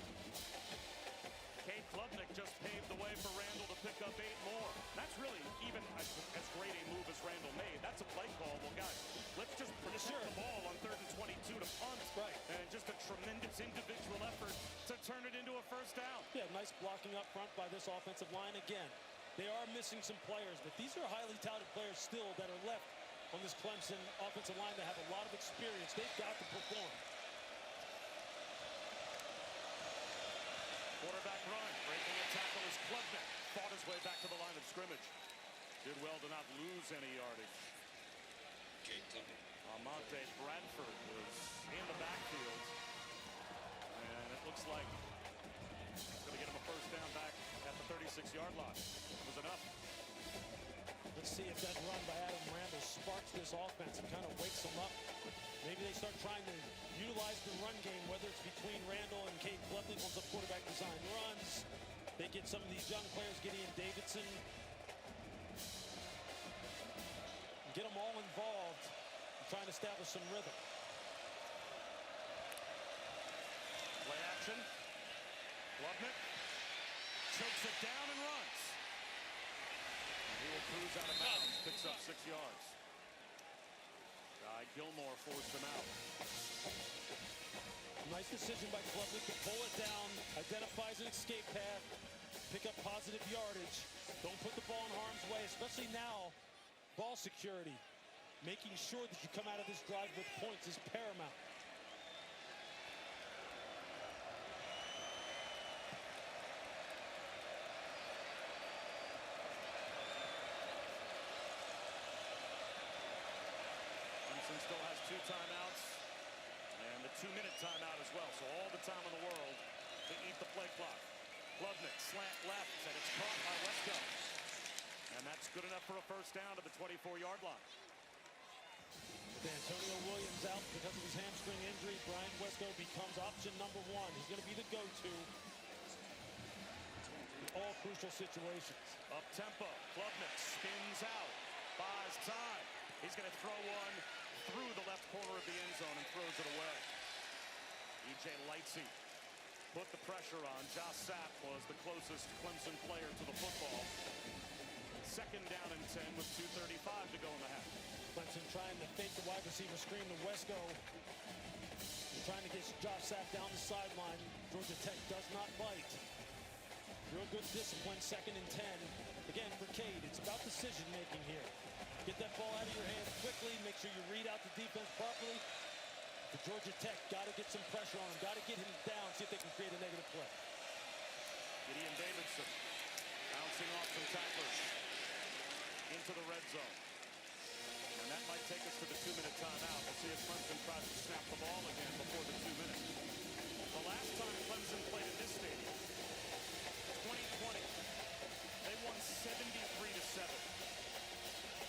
Cade Klubnik just paved the way for Randall to pick up 8 more. That's really even as great a move as Randall made. That's a play call. Well, guys, let's just protect the ball on third and 22 to punt. Right. And just a tremendous individual effort to turn it into a first down. Yeah, nice blocking up front by this offensive line again. They are missing some players, but these are highly touted players still that are left on this Clemson offensive line that have a lot of experience. They've got to perform. Quarterback run, breaking a tackle is Klubnik. Fought his way back to the line of scrimmage. Did well to not lose any yardage. Amonte Bradford was in the backfield. And it looks like it's going to get him a first down back at the 36-yard line. It was enough. Let's see if that run by Adam Randall sparks this offense and kind of wakes them up. Maybe they start trying to utilize the run game, whether it's between Randall and Cade Klubnik on some quarterback design runs. They to get some of these young players, Gideon Davidson, get them all involved, and trying to establish some rhythm. Play action. Lovnick chokes it down and runs. He will cruise out of bounds, picks up 6 yards. Guy Gilmore forced him out. Nice decision by Klubnik to pull it down, identifies an escape path, pick up positive yardage. Don't put the ball in harm's way, especially now. Ball security, making sure that you come out of this drive with points is paramount. Still has 2 timeouts and the 2-minute timeout as well. So all the time in the world to eat the play clock. Klubnik slant left, and it's caught by Wesco. And that's good enough for a first down to the 24-yard line. Antonio Williams out because of his hamstring injury. Brian Wesco becomes option number 1. He's going to be the go-to in all crucial situations. Up tempo, Klubnik spins out, buys time. He's going to throw one through the left corner of the end zone and throws it away. E.J. Lightsey put the pressure on. Josh Sapp was the closest Clemson player to the football. Second down and 10 with 2:35 to go in the half. Clemson trying to fake the wide receiver screen to Wesco. Trying to get Josh Sapp down the sideline. Georgia Tech does not bite. Real good discipline, second and 10. Again, for Cade, it's about decision making here. Get that ball out of your hands quickly. Make sure you read out the defense properly. For Georgia Tech, got to get some pressure on him. Got to get him down, see if they can create a negative play. Gideon Davidson bouncing off some tacklers into the red zone. And that might take us to the 2-minute timeout. We'll see if Clemson tries to snap the ball again before the 2 minutes. The last time Clemson played at this stadium, 2020, they won 73-7.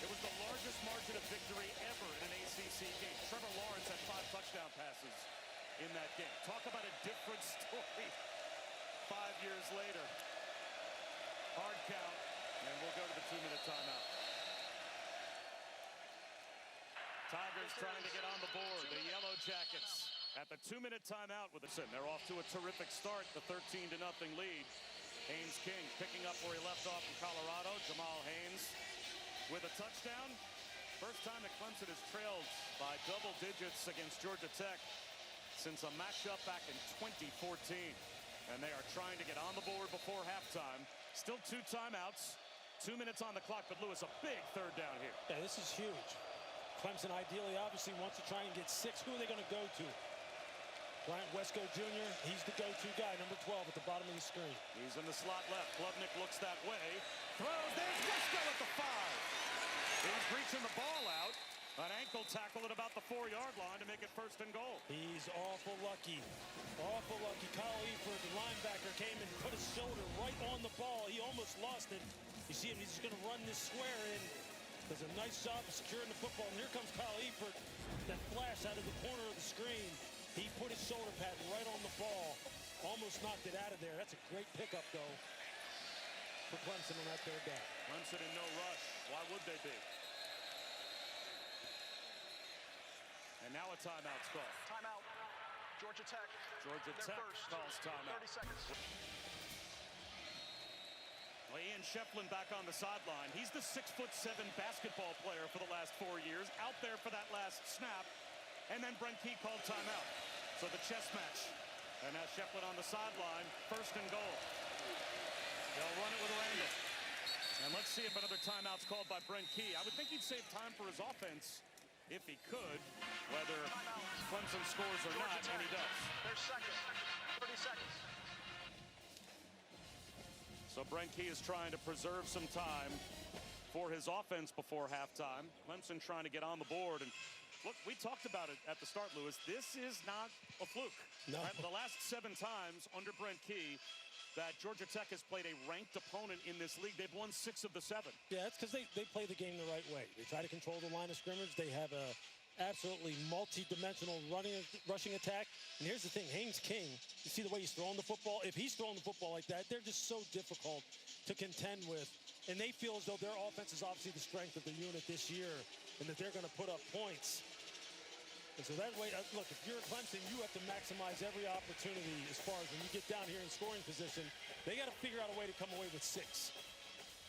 It was the largest margin of victory ever in an ACC game. Trevor Lawrence had 5 touchdown passes in that game. Talk about a different story 5 years later. Hard count, and we'll go to the 2-minute timeout. Tigers trying to get on the board. The Yellow Jackets at the 2-minute timeout with us in. They're off to a terrific start, the 13-0 lead. Haynes King picking up where he left off in Colorado. Jamal Haynes with a touchdown. First time that Clemson has trailed by double digits against Georgia Tech since a matchup back in 2014. And they are trying to get on the board before halftime. Still 2 timeouts, 2 minutes on the clock, but Lewis, a big third down here. Yeah, this is huge. Clemson ideally obviously wants to try and get 6. Who are they going to go to? Bryant Wesco Jr., he's the go-to guy, number 12 at the bottom of the screen. He's in the slot left. Klubnik looks that way. Throws. There's Wesco at the 5. He's reaching the ball out. An ankle tackle at about the 4-yard line to make it first and goal. He's awful lucky. Awful lucky. Kyle Eford, the linebacker, came and put his shoulder right on the ball. He almost lost it. You see him, he's just going to run this square in. Does a nice job of securing the football. And here comes Kyle Eford. That flash out of the corner of the screen. He put his shoulder pad right on the ball. Almost knocked it out of there. That's a great pickup, though, for Clemson on that third down. Clemson in no rush. Why would they be? And now a timeout's called. Timeout. Georgia Tech. Georgia Tech calls timeout. 30 seconds. Well, Ian Shefflin back on the sideline. He's the 6'7" basketball player for the last 4 years. Out there for that last snap. And then Brent Key called timeout. So the chess match. And now Shefflin on the sideline. First and goal. They'll run it with Randall. And let's see if another timeout's called by Brent Key. I would think he'd save time for his offense if he could, whether Clemson scores or not, and he does. There's second. 30 seconds. So Brent Key is trying to preserve some time for his offense before halftime. Clemson trying to get on the board. And look, we talked about it at the start, Lewis. This is not a fluke. No. Right? The last 7 times under Brent Key that Georgia Tech has played a ranked opponent in this league, they've won 6 of the 7. Yeah, that's because they play the game the right way. They try to control the line of scrimmage. They have a absolutely multi-dimensional rushing attack. And here's the thing, Haynes King, you see the way he's throwing the football? If he's throwing the football like that, they're just so difficult to contend with. And they feel as though their offense is obviously the strength of the unit this year and that they're going to put up points. And so that way, look, if you're Clemson, you have to maximize every opportunity as far as when you get down here in scoring position. They got to figure out a way to come away with 6.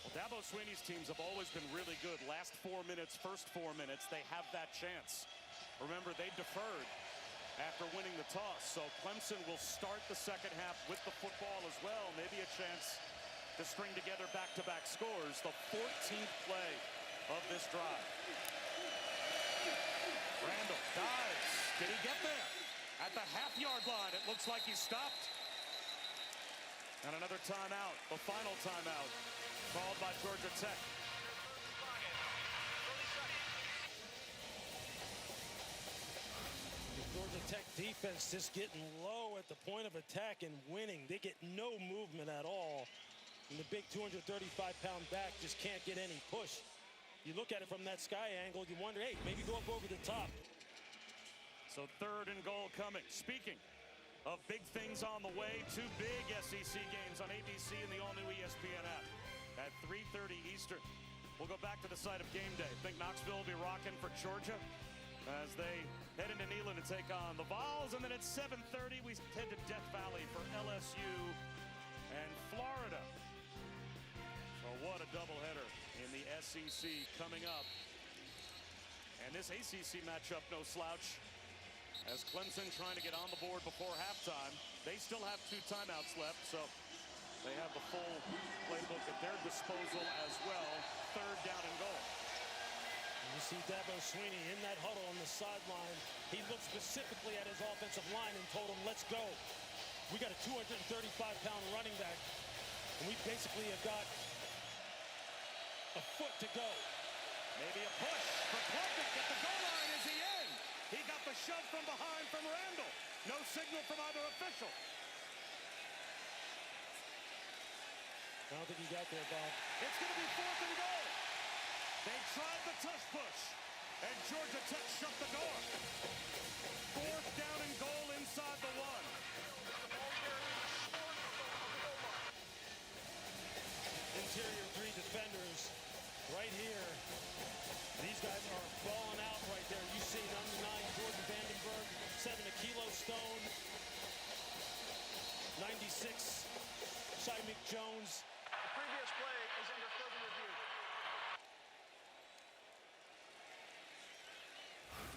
Well, Dabo Swinney's teams have always been really good. Last 4 minutes, first 4 minutes, they have that chance. Remember, they deferred after winning the toss. So Clemson will start the second half with the football as well. Maybe a chance to string together back-to-back scores. The 14th play of this drive. Randall dives. Did he get there? At the half-yard line, it looks like he stopped. And another timeout, the final timeout, called by Georgia Tech. The Georgia Tech defense just getting low at the point of attack and winning. They get no movement at all. And the big 235-pound back just can't get any push. You look at it from that sky angle, you wonder, hey, maybe go up over the top. So 3rd and goal coming. Speaking of big things on the way, 2 big SEC games on ABC and the all-new ESPN app at 3:30 Eastern. We'll go back to the site of game day. Think Knoxville will be rocking for Georgia as they head into Neyland to take on the Vols. And then at 7:30, we head to Death Valley for LSU and Florida. So what a doubleheader in the SEC coming up. And this ACC matchup, no slouch. As Clemson trying to get on the board before halftime. They still have 2 timeouts left, so they have the full playbook at their disposal as well. 3rd down and goal. You see Dabo Swinney in that huddle on the sideline. He looked specifically at his offensive line and told him, let's go. We got a 235-pound running back, and we basically have got a foot to go. Maybe a push for Klubnik at the goal line. Is he in? He got the shove from behind from Randall. No signal from either official. I don't think he got there, Bob. It's going to be 4th and goal. They tried the tush push, and Georgia Tech shut the door. 4th down and goal inside the 1. Interior 3 defenders right here. These guys are balling out right there. You see number 9, Jordan Vandenberg, 7 Akilo Stone, 96, Shymik Jones. The previous play is under further review.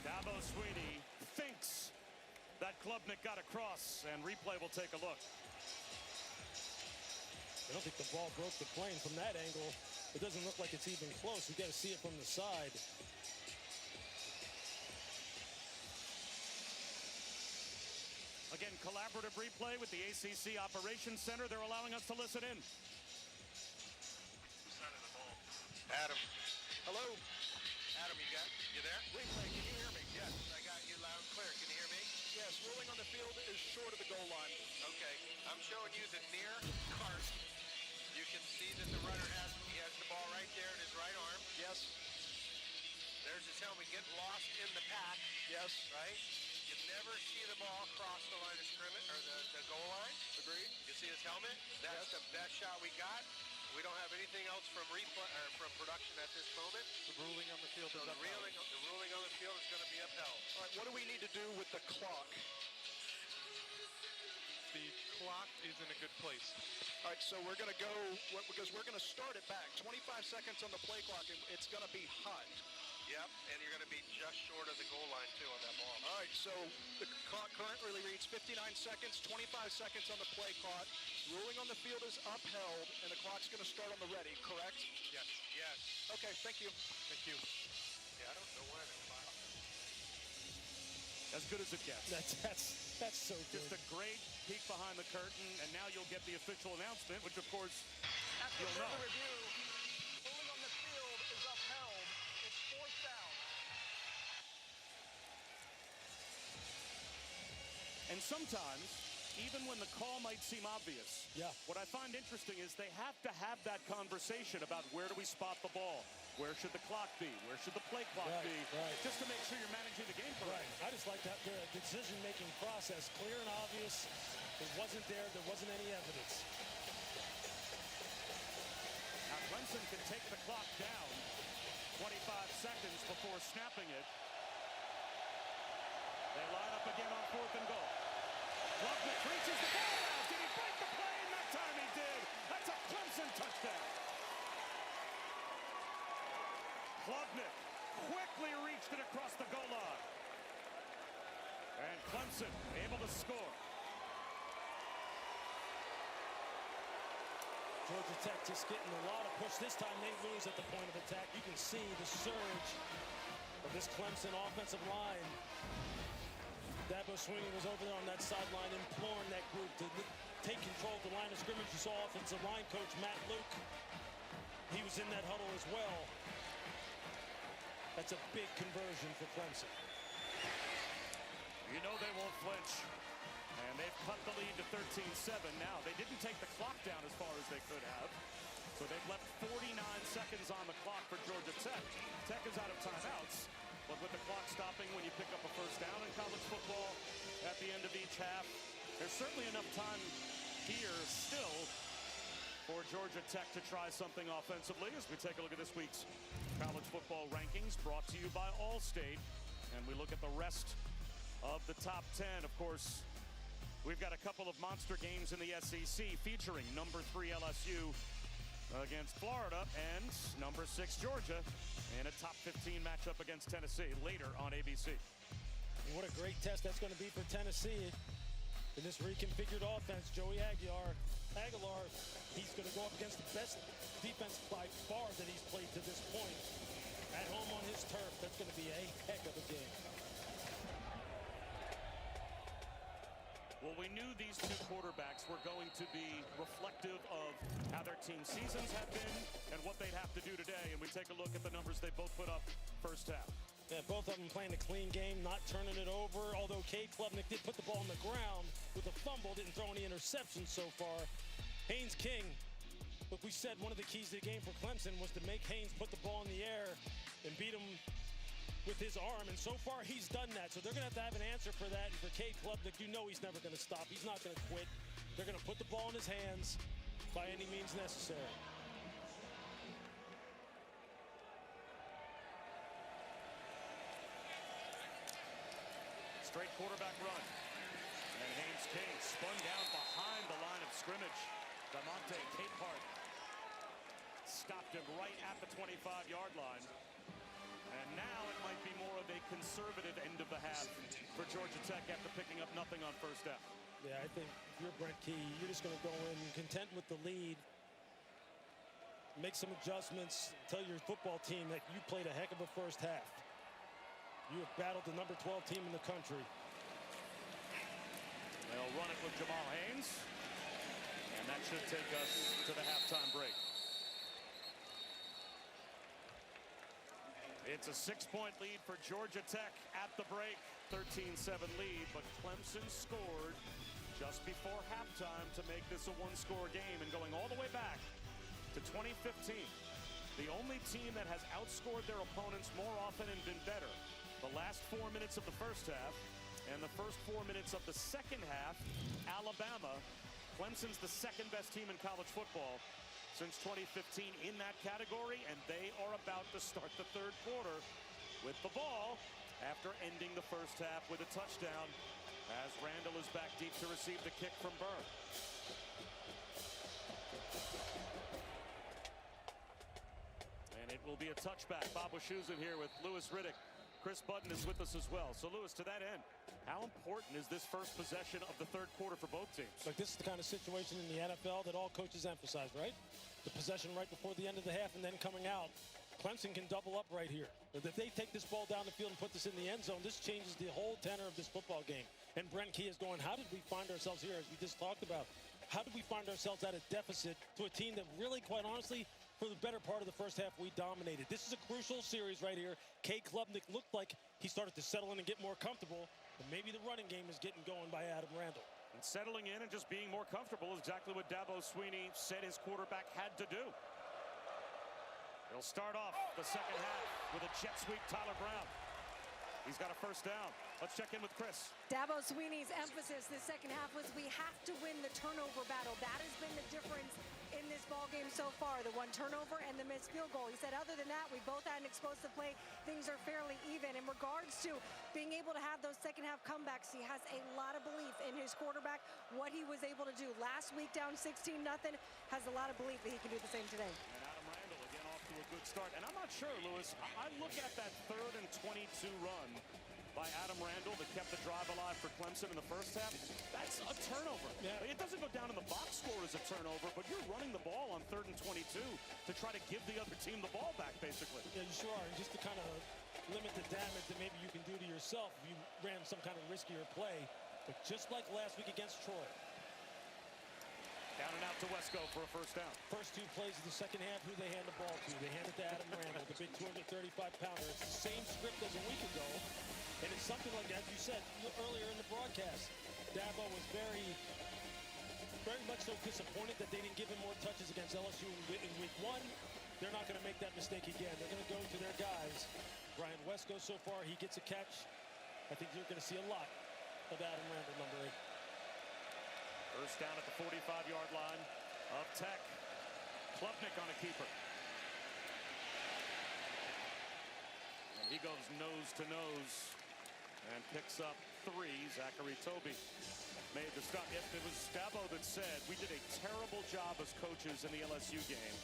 Dabo Swinney thinks that Klubnik got across, and replay will take a look. I don't think the ball broke the plane from that angle. It doesn't look like it's even close. You got to see it from the side. Again, collaborative replay with the ACC Operations Center. They're allowing us to listen in. Adam. Hello? Adam, you there? Replay, can you hear me? Yes, I got you loud and clear. Can you hear me? Yes, ruling on the field is short of the goal line. Okay, I'm showing you the near cart. You can see that the runner has the ball right there in his right arm. Yes. There's his helmet getting lost in the pack. Yes. Right? You never see the ball cross the line of scrimmage or the goal line. Agreed. You see his helmet? That's the best shot we got. We don't have anything else from replay or from production at this moment. The ruling on the field So is the upheld. ruling on the field is going to be upheld. All right, what do we need to do with the clock? The clock is in a good place. All right, so we're going to go, because we're going to start it back. 25 seconds on the play clock, and it's going to be hot. Yep, and you're going to be just short of the goal line, too, on that ball. All right, so the clock currently reads 59 seconds, 25 seconds on the play clock. Ruling on the field is upheld, and the clock's going to start on the ready, correct? Yes. Yes. Okay, thank you. Thank you. Yeah, I don't know why the clock. As good as it gets. That's so good. Just a great peek behind the curtain, and now you'll get the official announcement, which, of course, After you'll further know. review, ruling on the field is upheld. It's 4th down. And sometimes, even when the call might seem obvious, Yeah. what I find interesting is they have to have that conversation about where do we spot the ball. Where should the clock be? Where should the play clock be? Just to make sure you're managing the game correctly. I just like that the decision-making process, clear and obvious. It wasn't there. There wasn't any evidence. Now Clemson can take the clock down 25 seconds before snapping it. They line up again on 4th and goal. Klubnik reaches the ball out. Did he break the play? And that time he did. That's a Clemson touchdown. Klubnik quickly reached it across the goal line. And Clemson able to score. Georgia Tech just getting a lot of push. This time they lose at the point of attack. You can see the surge of this Clemson offensive line. Dabo Swinney was over there on that sideline imploring that group to take control of the line of scrimmage. You saw offensive line coach Matt Luke. He was in that huddle as well. That's a big conversion for Clemson. You know they won't flinch. And they've cut the lead to 13-7 now. They didn't take the clock down as far as they could have. So they've left 49 seconds on the clock for Georgia Tech. Tech is out of timeouts. But with the clock stopping when you pick up a first down in college football at the end of each half, there's certainly enough time here still for Georgia Tech to try something offensively as we take a look at this week's college football rankings brought to you by Allstate. And we look at the rest of the top 10. Of course, we've got a couple of monster games in the SEC featuring number 3 LSU against Florida and number 6 Georgia in a top 15 matchup against Tennessee later on ABC. And what a great test that's going to be for Tennessee in this reconfigured offense. Joey Aguilar, he's going to go up against the best defense by far that he's played to this point. At home on his turf, that's going to be a heck of a game. Well, we knew these two quarterbacks were going to be reflective of how their team seasons have been and what they'd have to do today. And we take a look at the numbers they both put up first half. Yeah, both of them playing a clean game, not turning it over. Although Klubnik did put the ball on the ground with a fumble, didn't throw any interceptions so far. Haynes King, look, we said one of the keys to the game for Clemson was to make Haynes put the ball in the air and beat him with his arm, and so far he's done that. So they're going to have an answer for that. And for Klubnik, you know he's never going to stop. He's not going to quit. They're going to put the ball in his hands by any means necessary. Straight quarterback run. And Haynes King spun down behind the line of scrimmage. DeMonte Capehart stopped him right at the 25-yard line. And now it might be more of a conservative end of the half for Georgia Tech after picking up nothing on first half. Yeah, I think if you're Brent Key, you're just going to go in content with the lead, make some adjustments, tell your football team that you played a heck of a first half. You have battled the number 12 team in the country. They'll run it with Jamal Haynes. And that should take us to the halftime break. It's a 6-point lead for Georgia Tech at the break. 13-7 lead, but Clemson scored just before halftime to make this a one-score game. And going all the way back to 2015, the only team that has outscored their opponents more often and been better. The last 4 minutes of the first half and the first 4 minutes of the second half, Alabama. Clemson's the second best team in college football since 2015 in that category, and they are about to start the third quarter with the ball after ending the first half with a touchdown as Randall is back deep to receive the kick from Burr. And it will be a touchback. Bob Wischusen here with Louis Riddick. Chris Button is with us as well. So, Louis, to that end, how important is this first possession of the third quarter for both teams? Like, this is the kind of situation in the NFL that all coaches emphasize, right? The possession right before the end of the half and then coming out. Clemson can double up right here. If they take this ball down the field and put this in the end zone, this changes the whole tenor of this football game. And Brent Key is going, how did we find ourselves here, as we just talked about? How did we find ourselves at a deficit to a team that really, quite honestly, for the better part of the first half, we dominated? This is a crucial series right here. Klubnik looked like he started to settle in and get more comfortable. And maybe the running game is getting going by Adam Randall. And settling in and just being more comfortable is exactly what Dabo Swinney said his quarterback had to do. He'll start off the second half with a jet sweep Tyler Brown. He's got a first down. Let's check in with Chris. Dabo Swinney's emphasis this second half was we have to win the turnover battle. That has been the difference in this ball game so far, the one turnover and the missed field goal. He said other than that, we both had an explosive play. Things are fairly even. In regards to being able to have those second half comebacks, he has a lot of belief in his quarterback, what he was able to do last week down 16-0, has a lot of belief that he can do the same today. And Adam Randall again off to a good start. And I'm not sure, Lewis, I look at that 3rd and 22 run by Adam Randall that kept the drive alive for Clemson in the first half. That's a turnover. Yeah. It doesn't go down in the box score as a turnover, but you're running the ball on 3rd and 22 to try to give the other team the ball back, basically. Yeah, you sure are. And just to kind of limit the damage that maybe you can do to yourself if you ran some kind of riskier play. But just like last week against Troy. Down and out to Wesco for a first down. First 2 plays of the second half, who they hand the ball to. They hand it to Adam Randall, the big 235-pounder. It's the same script as a week ago. And it's something like, as you said earlier in the broadcast, Dabo was very much so disappointed that they didn't give him more touches against LSU in week 1. They're not going to make that mistake again. They're going to go to their guys. Brian Wesco so far, he gets a catch. I think you're going to see a lot of Adam Randall, number 8. First down at the 45-yard line of Tech. Klubnik on a keeper. And he goes nose to nose and picks up 3. Zachary Toby made the stop. It was Dabo that said we did a terrible job as coaches in the LSU game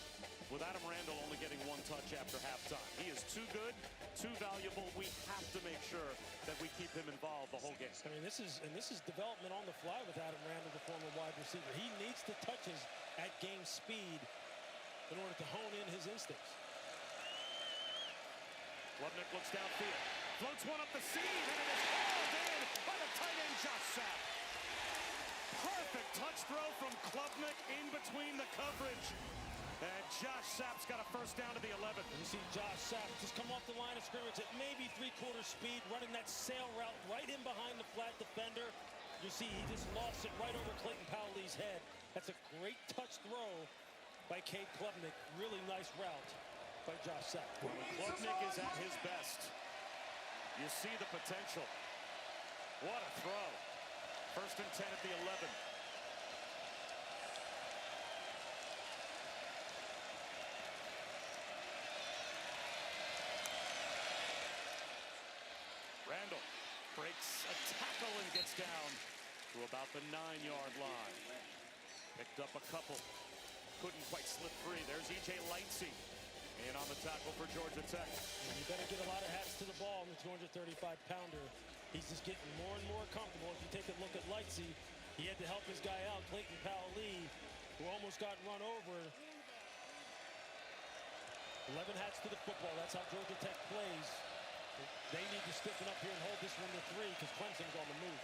with Adam Randall only getting 1 touch after halftime. He is too good, too valuable. We have to make sure that we keep him involved the whole game. I mean, this is development on the fly with Adam Randall, the former wide receiver. He needs the touches at game speed in order to hone in his instincts. Klubnik looks downfield, floats one up the seam, and it is hauled in by the tight end Josh Sapp. Perfect touch throw from Klubnik in between the coverage. And Josh Sapp's got a first down to the 11. You see Josh Sapp just come off the line of scrimmage at maybe 3/4 speed, running that sail route right in behind the flat defender. You see he just lost it right over Clayton Powley's head. That's a great touch throw by Cade Klubnik. Really nice route by Josh Sapp. When Klubnik is at his best, you see the potential. What a throw. First and 10 at the 11. Randall breaks a tackle and gets down to about the 9-yard line. Picked up a couple. Couldn't quite slip free. There's E.J. Lightsey in on the tackle for Georgia Tech. And you better get a lot of hats to the ball in the 235-pounder. He's just getting more and more comfortable. If you take a look at Lightsey, he had to help his guy out, Clayton Powley, who almost got run over. 11 hats to the football. That's how Georgia Tech plays. They need to stiffen up here and hold this one to 3 because Clemson's on the move.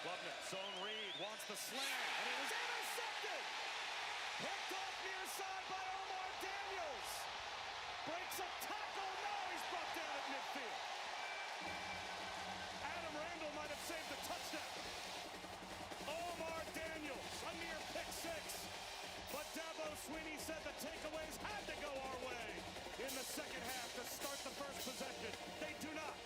Klubnik, zone read, wants the slam, and it was intercepted! Picked off near side by Omar Daniels. Breaks a tackle, now he's brought down at midfield. Adam Randall might have saved the touchdown. Omar Daniels, a near pick 6. But Dabo Swinney said the takeaways had to go our way in the second half to start the first possession. They do not.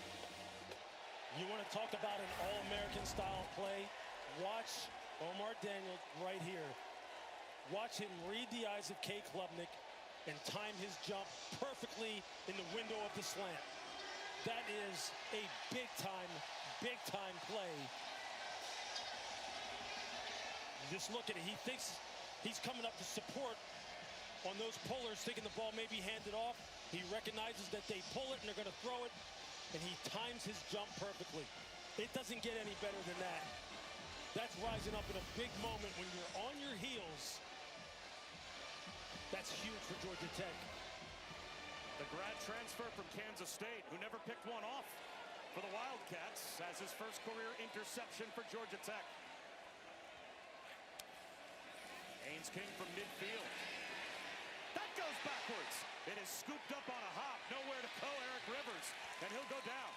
You want to talk about an all-American style play? Watch Omar Daniels right here. Watch him read the eyes of Cade Klubnik and time his jump perfectly in the window of the slant. That is a big-time play. Just look at it. He thinks he's coming up to support on those pullers, thinking the ball may be handed off. He recognizes that they pull it and they're going to throw it, and he times his jump perfectly. It doesn't get any better than that. That's rising up in a big moment when you're on your heels. That's huge for Georgia Tech. The grad transfer from Kansas State, who never picked one off for the Wildcats, has his first career interception for Georgia Tech. Haynes King from midfield. That goes backwards. It is scooped up on a hop. Nowhere to go, Eric Rivers. And he'll go down.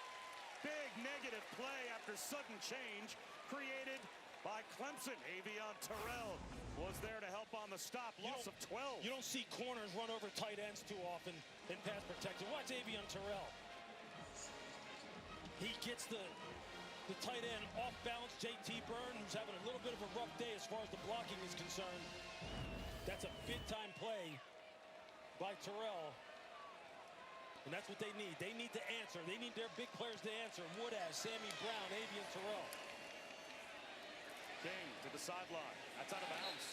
Big negative play after sudden change created by by Clemson. Avion Terrell was there to help on the stop. Loss of 12. You don't see corners run over tight ends too often in pass protection. Watch Avion Terrell. He gets the tight end off balance. J.T. Byrne, who's having a little bit of a rough day as far as the blocking is concerned. That's a big-time play by Terrell. And that's what they need. They need to answer. They need their big players to answer. Woodaz, Sammy Brown, Avion Terrell. King to the sideline. That's out of bounds.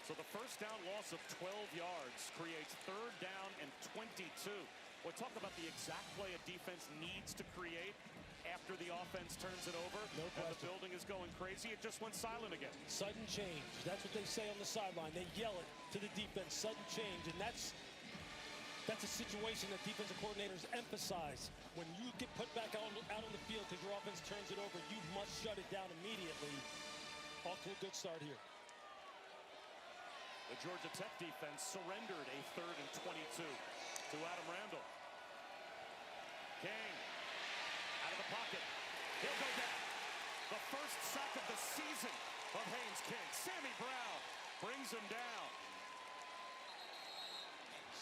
So the first down loss of 12 yards creates third down and 22. We'll talk about the exact play a defense needs to create after the offense turns it over. No question. And the building is going crazy. It just went silent again. Sudden change. That's what they say on the sideline. They yell it to the defense. Sudden change. And that's a situation that defensive coordinators emphasize. When you get put back out on the field because your offense turns it over, you must shut it down immediately. Off to a good start here. The Georgia Tech defense surrendered a 3rd and 22 to Adam Randall. King out of the pocket. He'll go down. The first sack of the season of Haynes King. Sammy Brown brings him down.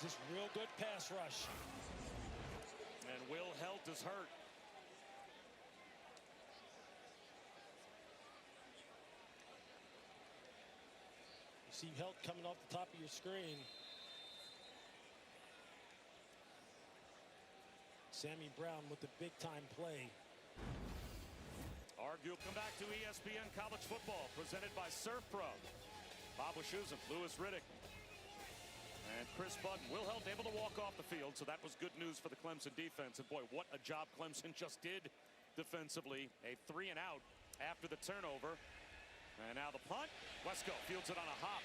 Just real good pass rush. And Will Helt is hurt. You see Helt coming off the top of your screen. Sammy Brown with the big-time play. Argue come back to ESPN College Football, presented by Surf Pro. Bob Wischusen, Louis Riddick, and Chris Button. Will Helt able to walk off the field, so that was good news for the Clemson defense. And boy, what a job Clemson just did defensively. A 3 and out after the turnover. And now the punt. Wesco fields it on a hop.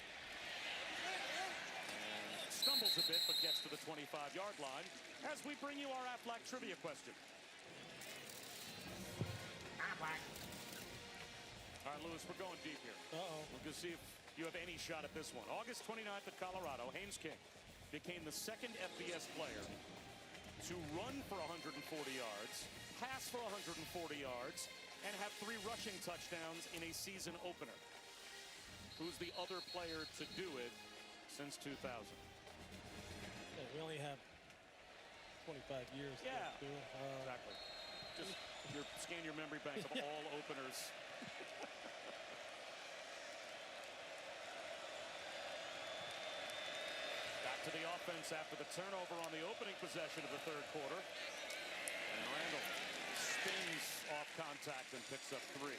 And stumbles a bit, but gets to the 25-yard line as we bring you our Aflac trivia question. Aflac. All right, Louis, we're going deep here. We're going to see if you have any shot at this one. August 29th at Colorado, Haynes King became the second FBS player to run for 140 yards, pass for 140 yards, and have 3 rushing touchdowns in a season opener. Who's the other player to do it since 2000? Yeah, we only have 25 years. Yeah, exactly. Just scan your memory bank of all openers. Back to the offense after the turnover on the opening possession of the 3rd quarter. And Randall spins off contact and picks up 3.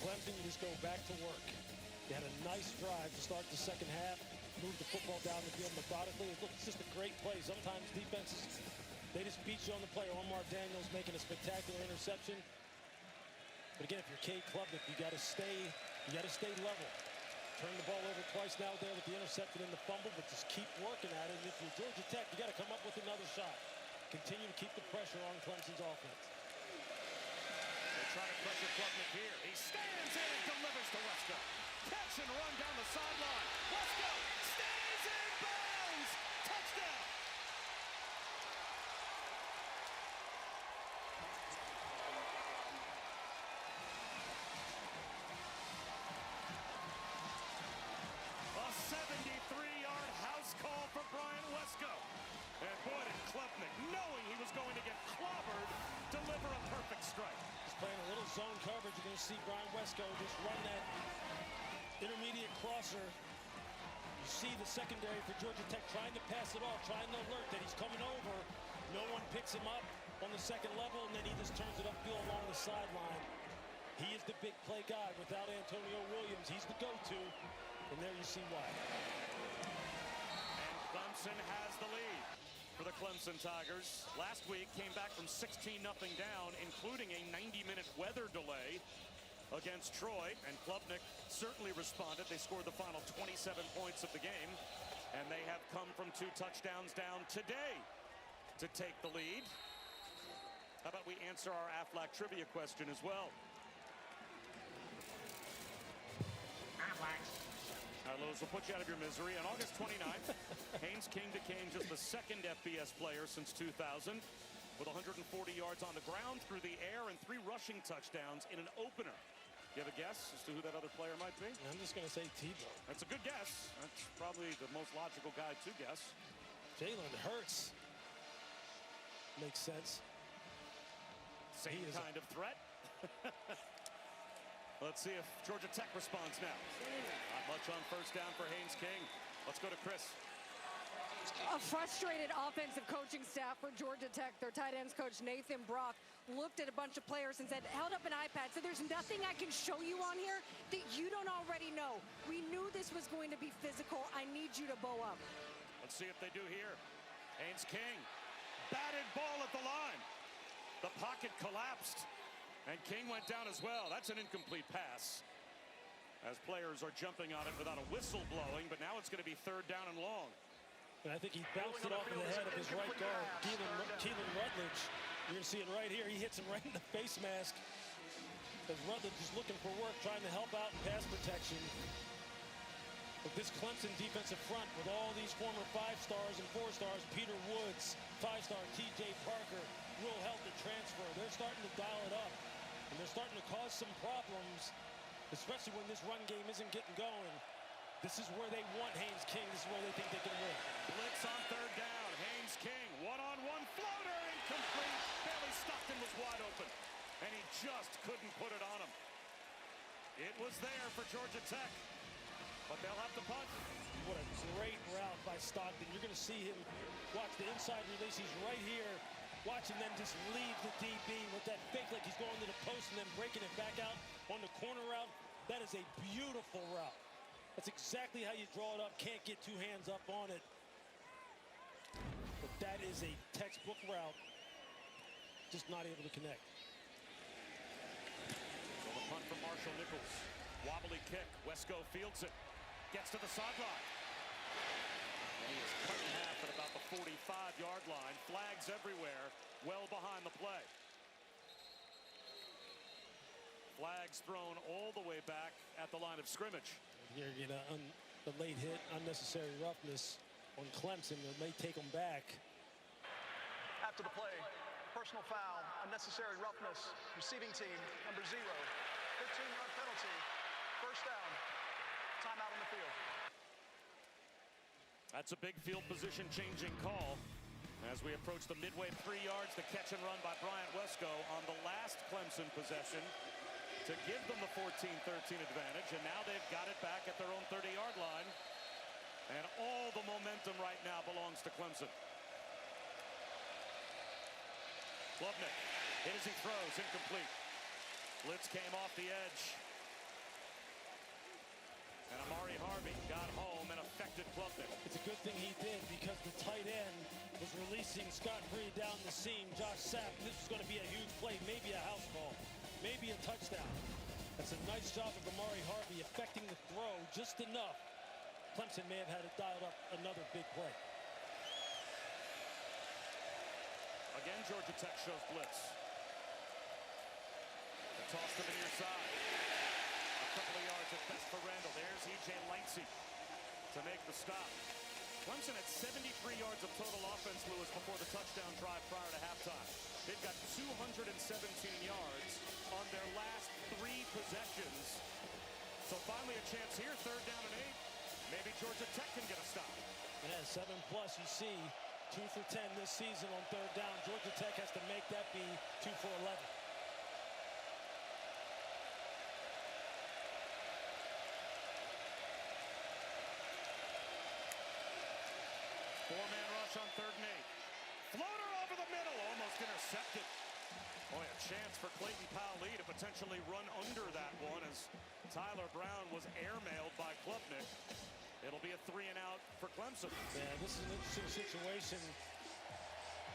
Clemson, you just go back to work. They had a nice drive to start the second half, move the football down the field methodically. It's just a great play. Sometimes defenses, they just beat you on the play. Omar Daniels making a spectacular interception. But again, if you're Cade Klubnik, you got to stay level. Turn the ball over twice now there with the interception and the fumble, but just keep working at it. And if you're Georgia Tech, you got to come up with another shot. Continue to keep the pressure on Clemson's offense. They try to pressure Klubnik here. He stands in and delivers to Wesco. Catch and run down the sideline. Wesco stays in bounds. Touchdown. A 73-yard house call for Brian Wesco. And boy, did Klubnik, knowing he was going to get clobbered, deliver a perfect strike. He's playing a little zone coverage. You're going to see Brian Wesco just run that intermediate crosser. You see the secondary for Georgia Tech trying to pass it off, trying to alert that he's coming over. No one picks him up on the second level, and then he just turns it upfield along the sideline. He is the big play guy. Without Antonio Williams, he's the go-to. And there you see why. And Clemson has the lead for the Clemson Tigers. Last week came back from 16-0 down, including a 90-minute weather delay against Troy. And Klubnik certainly responded. They scored the final 27 points of the game. And they have come from 2 touchdowns down today to take the lead. How about we answer our Aflac trivia question as well? Aflac. All Carlos will put you out of your misery. On August 29th, Haynes King became just the second FBS player since 2000 with 140 yards on the ground, through the air, and 3 rushing touchdowns in an opener. You have a guess as to who that other player might be? I'm just going to say Tebow. That's a good guess. That's probably the most logical guy to guess. Jalen Hurts. Makes sense. Same kind of threat. Let's see if Georgia Tech responds now. Not much on first down for Haynes King. Let's go to Chris. A frustrated offensive coaching staff for Georgia Tech. Their tight ends coach Nathan Brock looked at a bunch of players and said, held up an iPad, said there's nothing I can show you on here that you don't already know. We knew this was going to be physical. I need you to bow up. Let's see if they do here. Haynes King, batted ball at the line. The pocket collapsed, and King went down as well. That's an incomplete pass, as players are jumping on it without a whistle blowing, but now it's going to be 3rd down and long. And I think he bounced it off of the head of his right guard, Keelan Rutledge. You're going to see it right here. He hits him right in the face mask. As Rutledge is looking for work, trying to help out in pass protection. But this Clemson defensive front with all these former 5-stars and 4-stars, Peter Woods, 5-star TJ Parker, will help the transfer. They're starting to dial it up, and they're starting to cause some problems, especially when this run game isn't getting going. This is where they want Haynes King. This is where they think they can win. Blitz on 3rd down. Haynes King, one-on-one floater, incomplete. Bailey Stockton was wide open, and he just couldn't put it on him. It was there for Georgia Tech, but they'll have to punt. What a great route by Stockton. You're going to see him watch the inside release. He's right here. Watching them just leave the DB with that fake like he's going to the post and then breaking it back out on the corner route. That is a beautiful route. That's exactly how you draw it up. Can't get 2 hands up on it. But that is a textbook route. Just not able to connect. So the punt from Marshall Nichols. Wobbly kick. Wesco fields it. Gets to the sideline. And he is cut in half at about the 45-yard line. Flags everywhere. Well behind the play. Flags thrown all the way back at the line of scrimmage. You're going to the late hit, unnecessary roughness on Clemson. It may take them back. After the play, personal foul, unnecessary roughness, receiving team, number 0. 15-yard penalty, first down, timeout on the field. That's a big field position changing call. As we approach the midway 3 yards, the catch and run by Bryant Wesco on the last Clemson possession to give them the 14-13 advantage, and now they've got it back at their own 30-yard line, and all the momentum right now belongs to Clemson. Klubnik hit as he throws, incomplete. Blitz came off the edge, and Amari Harvey got home and affected Klubnik. It's a good thing he did, because the tight end was releasing scot-free down the seam. Josh Sapp, this was going to be a huge play, maybe a house call. Maybe a touchdown. That's a nice job of Amari Harvey affecting the throw just enough. Clemson may have had it dialed up another big play. Again, Georgia Tech shows blitz. The toss to the near side. A couple of yards at best for Randall. There's E.J. Lancey to make the stop. Clemson had 73 yards of total offense, Lewis, before the touchdown drive prior to halftime. They've got 217 yards on their last 3 possessions. So finally a chance here, 3rd down and 8. Maybe Georgia Tech can get a stop. Yeah, 7+, you see, 2 for 10 this season on 3rd down. Georgia Tech has to make that be 2 for 11. Four-man rush on 3rd and 8. Floater over the middle, almost intercepted. Boy, a chance for Clayton Powell to potentially run under that one as Tyler Brown was airmailed by Klubnik. It'll be a 3-and-out for Clemson. Yeah, this is an interesting situation.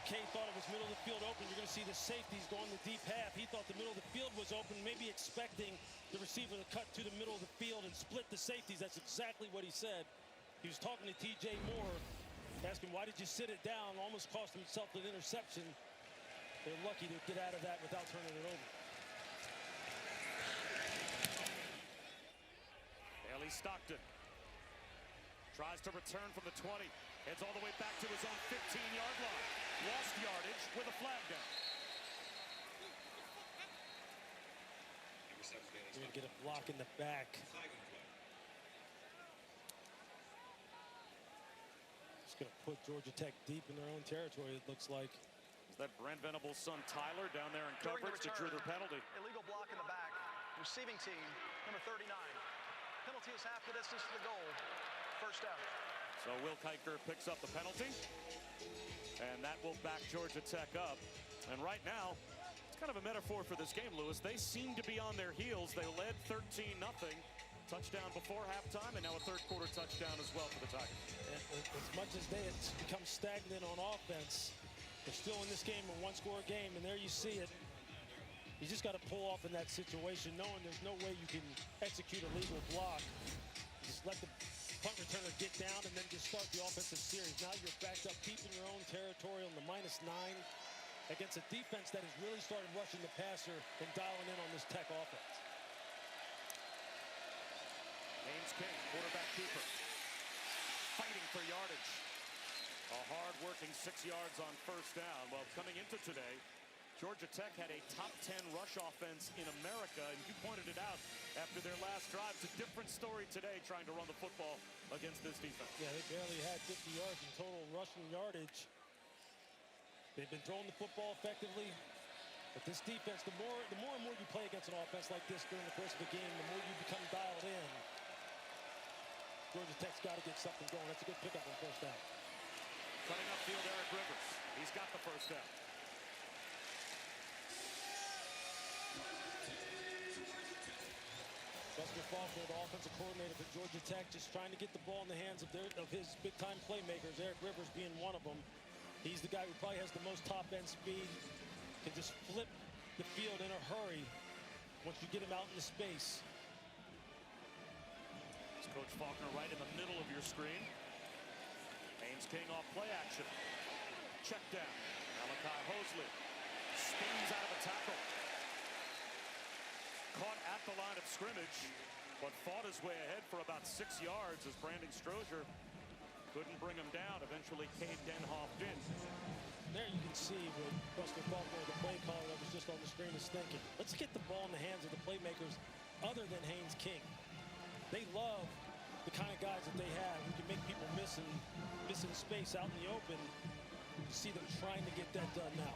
Kay thought it was middle of the field open. You're going to see the safeties going the deep half. He thought the middle of the field was open, maybe expecting the receiver to cut to the middle of the field and split the safeties. That's exactly what he said. He was talking to TJ Moore, asking, why did you sit it down? Almost cost himself an interception. They're lucky to get out of that without turning it over. Bailey Stockton Tries to return from the 20. Heads all the way back to his own 15-yard line. Lost yardage with a flag down. We're going to get a block in the back. It's going to put Georgia Tech deep in their own territory, it looks like. Is that Brent Venable's son, Tyler, down there in coverage that drew their penalty? Illegal block in the back. Receiving team, number 39. Penalty is half the distance to the goal. First down. So Will Kiker picks up the penalty. And that will back Georgia Tech up. And right now, it's kind of a metaphor for this game, Lewis. They seem to be on their heels. They led 13-0. Touchdown before halftime, and now a third-quarter touchdown as well for the Tigers. As much as they had become stagnant on offense, they're still in this game a one-score game, and there you see it. You just got to pull off in that situation, knowing there's no way you can execute a legal block. Just let the punt returner get down and then just start the offensive series. Now you're backed up deep in your own territory on the -9 against a defense that has really started rushing the passer and dialing in on this Tech offense. Haynes King, quarterback keeper, fighting for yardage. A hard-working 6 yards on first down. Well, coming into today, Georgia Tech had a top 10 rush offense in America, and you pointed it out after their last drive. It's a different story today trying to run the football against this defense. Yeah, they barely had 50 yards in total rushing yardage. They've been throwing the football effectively, but this defense, the more and more you play against an offense like this during the course of the game, the more you become dialed in. Georgia Tech's got to get something going. That's a good pickup on first down. Cutting upfield, Eric Rivers. He's got the first down. Buster Faulkner, the offensive coordinator for Georgia Tech, just trying to get the ball in the hands of his big-time playmakers, Eric Rivers being one of them. He's the guy who probably has the most top-end speed, can just flip the field in a hurry once you get him out into space. It's Coach Faulkner right in the middle of your screen. Haynes King off play action. Check down. Malachi Hosley spins out of a tackle. Caught at the line of scrimmage, but fought his way ahead for about 6 yards as Brandon Strozier couldn't bring him down. Eventually, Cade Denhoff in. There you can see what Buster Faulkner, the play caller that was just on the screen, is thinking. Let's get the ball in the hands of the playmakers other than Haynes King. They love the kind of guys that they have who can make people missing space out in the open. You see them trying to get that done now.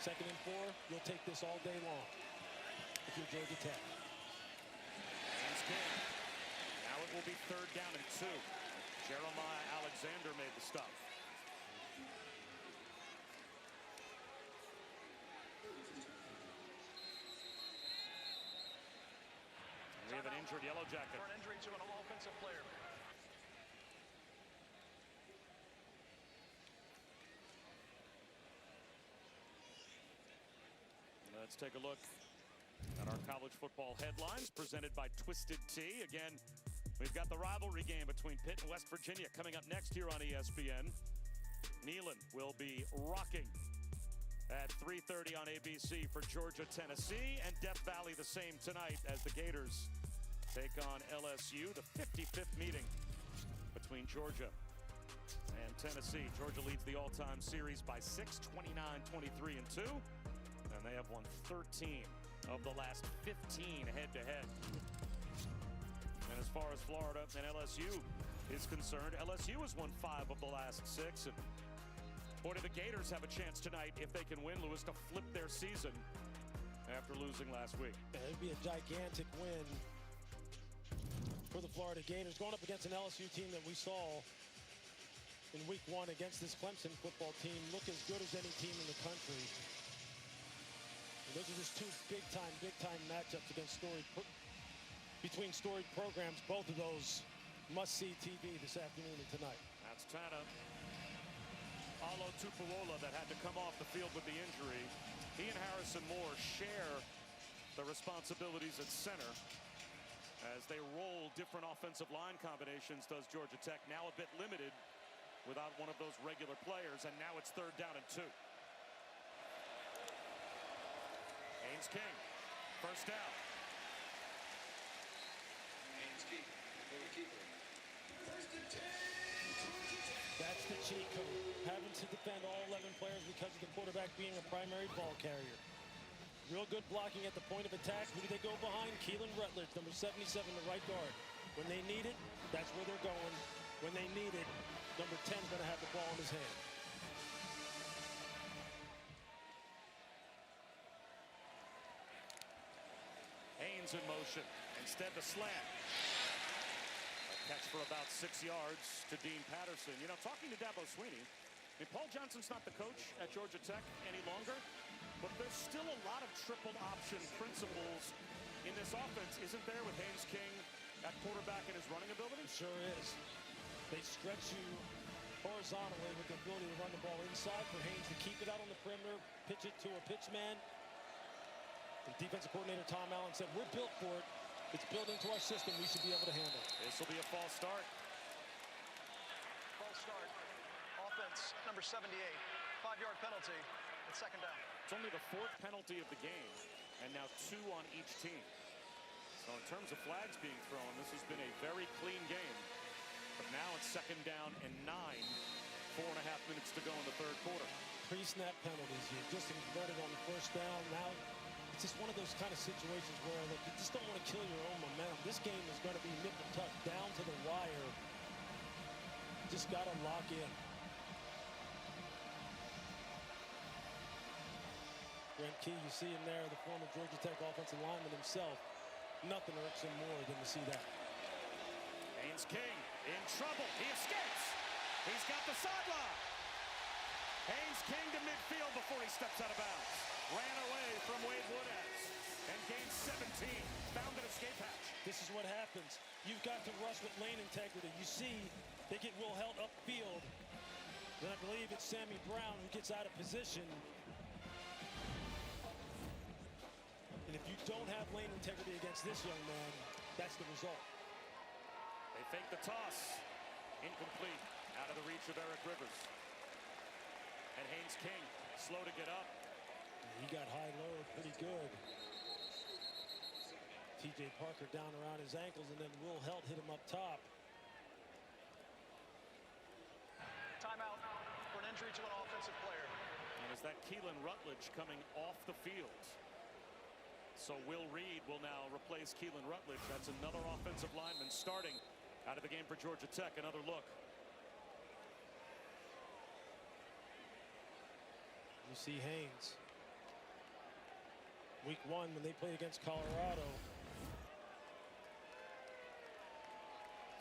Second and 4, you'll take this all day long if you're Georgia Tech. Haynes King. Now it will be third down and 2. Jeremiah Alexander made the stop. We have an injured Yellow Jacket. For an injury to an offensive player. Let's take a look at our college football headlines presented by Twisted Tea. Again, we've got the rivalry game between Pitt and West Virginia coming up next here on ESPN. Neyland will be rocking at 3:30 on ABC for Georgia, Tennessee, and Death Valley the same tonight as the Gators take on LSU, the 55th meeting between Georgia and Tennessee. Georgia leads the all-time series by 6, 29-23-2, and they have won 13 of the last 15 head-to-head. And as far as Florida and LSU is concerned, LSU has won 5 of the last 6, and boy, do the Gators have a chance tonight, if they can win, Lewis, to flip their season after losing last week. Yeah, it'd be a gigantic win for the Florida Gators, going up against an LSU team that we saw in week 1 against this Clemson football team look as good as any team in the country. And those are just 2 big-time matchups against between storied programs. Both of those must-see TV this afternoon and tonight. That's Tana. Alo Tupuola that had to come off the field with the injury. He and Harrison Moore share the responsibilities at center as they roll different offensive line combinations. Does Georgia Tech, now a bit limited without one of those regular players, and now it's third down and 2. Haynes King First down. That's the cheat code. Having to defend all 11 players because of the quarterback being a primary ball carrier. Real good blocking at the point of attack. Who do they go behind? Keelan Rutledge, number 77, the right guard. When they need it, that's where they're going. When they need it, number 10 is going to have the ball in his hand. Haynes in motion. Instead, the slant. A catch for about 6 yards to Dean Patterson. You know, talking to Dabo Swinney, I mean, Paul Johnson's not the coach at Georgia Tech any longer, but there's still a lot of triple option principles in this offense, isn't there, with Haynes King at quarterback and his running ability? Sure is. They stretch you horizontally with the ability to run the ball inside for Haynes to keep it out on the perimeter, pitch it to a pitch man. The defensive coordinator Tom Allen said, we're built for it. It's built into our system. We should be able to handle it. This will be a false start. False start. Offense, number 78. 5-yard penalty. It's second down. It's only the 4th penalty of the game, and now 2 on each team. So in terms of flags being thrown, this has been a very clean game. But now it's second down and 9. 4.5 minutes to go in the third quarter. Pre-snap penalties. You just inverted on the first down. Now it's just one of those kind of situations where, look, you just don't want to kill your own momentum. This game is going to be nip and tuck down to the wire. Just got to lock in. Brent Key, you see him there, the former Georgia Tech offensive lineman himself. Nothing irks him more than to see that. Haynes King in trouble. He escapes. He's got the sideline. Haynes King to midfield before he steps out of bounds. Ran away from Wade Woodaz and gained 17. Found an escape hatch. This is what happens. You've got to rush with lane integrity. You see, they get Will Helt upfield. Then I believe it's Sammy Brown who gets out of position. And if you don't have lane integrity against this young man, that's the result. They fake the toss. Incomplete. Out of the reach of Eric Rivers. And Haynes King, slow to get up. He got high-low pretty good. T.J. Parker down around his ankles, and then Will Helt hit him up top. Timeout for an injury to an offensive player. And is that Keelan Rutledge coming off the field? So Will Reed will now replace Keelan Rutledge. That's another offensive lineman starting out of the game for Georgia Tech. Another look. You see Haynes. Week 1 when they played against Colorado.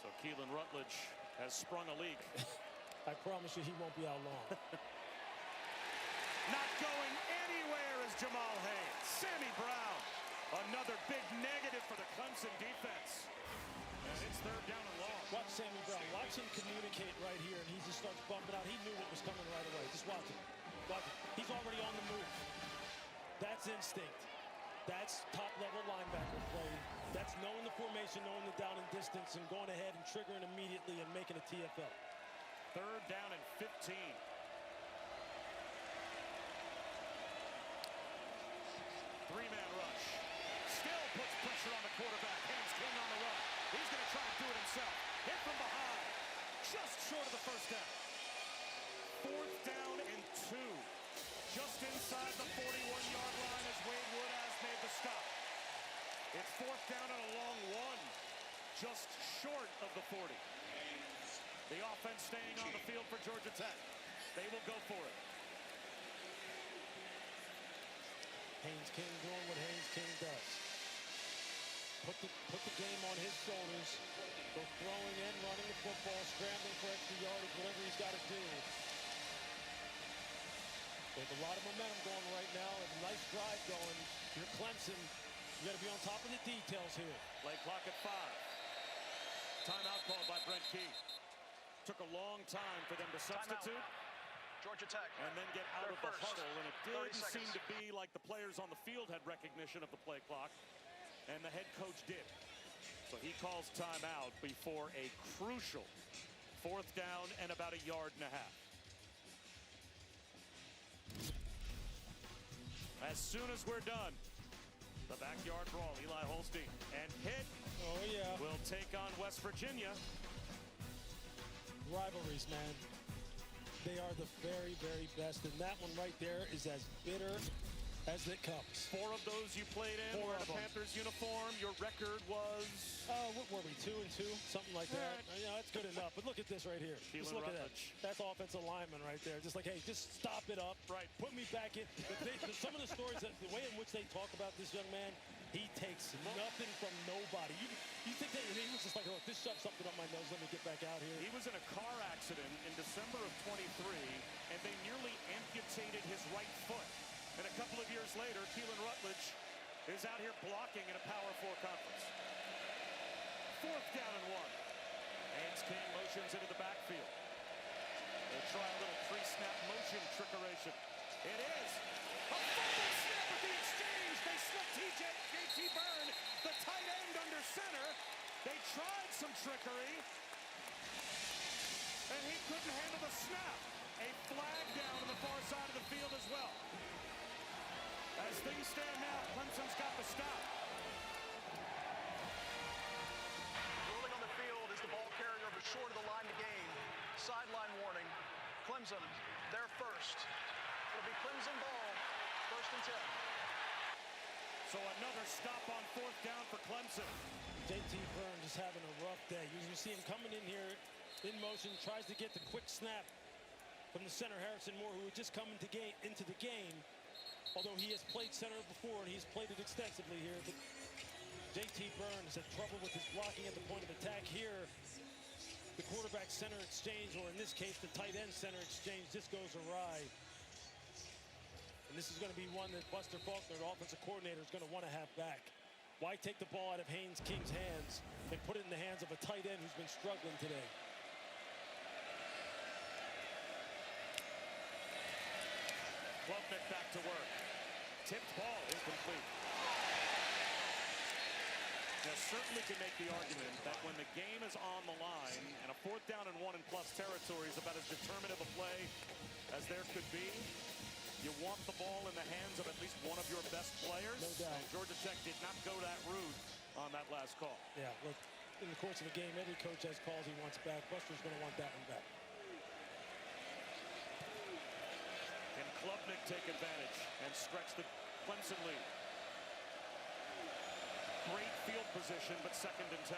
So Keelan Rutledge has sprung a leak. I promise you he won't be out long. Not going anywhere is Jamal Haynes. Sammy Brown, another big negative for the Clemson defense. And it's third down and long. Watch Sammy Brown. Watch him communicate right here, and he just starts bumping out. He knew what was coming right away. Just watch him. Watch him. He's already on the move. That's instinct. That's top-level linebacker play. That's knowing the formation, knowing the down and distance, and going ahead and triggering immediately and making a TFL. Third down and 15. Three-man rush. Still puts pressure on the quarterback. Haynes King on the run. He's going to try to do it himself. Hit from behind. Just short of the first down. Fourth down and 2. Just inside the 41-yard line as Wade Woodaz made the stop. It's fourth down and a long 1. Just short of the 40. The offense staying on the field for Georgia Tech. They will go for it. Haynes King doing what Haynes King does. Put the game on his shoulders. Both throwing and running the football, scrambling for extra yardage, whatever he's got to do. There's a lot of momentum going right now, and a nice drive going. You're Clemson. You got to be on top of the details here. Play clock at 5. Timeout called by Brent Key. Took a long time for them to substitute. Georgia Tech. And then get out of the huddle. And it didn't 30 seem to be like the players on the field had recognition of the play clock. And the head coach did. So he calls timeout before a crucial fourth down and about 1.5 yards. As soon as we're done, The backyard brawl, Eli Holstein. And Pitt will take on West Virginia. Rivalries, man. They are the very, very best. And that one right there is as bitter as it comes. 4 of those you played in were in a Panthers uniform. Your record was... what were we, 2-2? Something like that. Yeah, that's good enough. But look at this right here. Just look at that. That's offensive lineman right there. Just like, hey, just stop it up. Right. Put me back in. Some of the stories, the way in which they talk about this young man, he takes nothing from nobody. You think that he was just like, oh, this shoved something up my nose. Let me get back out here. He was in a car accident in December of 23, and they nearly amputated his right foot. And a couple of years later, Keelan Rutledge is out here blocking in a Power 4 conference. 4th down and 1. Haynes King motions into the backfield. They'll try a little pre-snap motion trickeration. It is a fumble snap at the exchange. They slip JT Byrne, the tight end, under center. They tried some trickery, and he couldn't handle the snap. A flag down on the far side of the field as well. As things stand now, Clemson's got the stop. Rolling on the field is the ball carrier, but short of the line to gain. Sideline warning. Clemson, they're first. It'll be Clemson ball, 1st and 10. So another stop on 4th down for Clemson. JT Byrne just having a rough day. You see him coming in here in motion, tries to get the quick snap from the center, Harrison Moore, who had just come into the game. Although he has played center before, and he's played it extensively here. But JT Byrne has had trouble with his blocking at the point of attack here. The quarterback center exchange, or in this case, the tight end center exchange, just goes awry. And this is going to be one that Buster Faulkner, the offensive coordinator, is going to want to have back. Why take the ball out of Haynes King's hands and put it in the hands of a tight end who's been struggling today? Klubnik back to work. Tipped ball, incomplete. Now, certainly can make the argument that when the game is on the line and a 4th down and 1 in plus territory is about as determinative a play as there could be, you want the ball in the hands of at least one of your best players. No doubt. And Georgia Tech did not go that route on that last call. Yeah, look, in the course of the game, every coach has calls he wants back. Buster's going to want that one back. Can Klubnik take advantage and stretch the Clemson lead? Great field position, but 2nd and 10.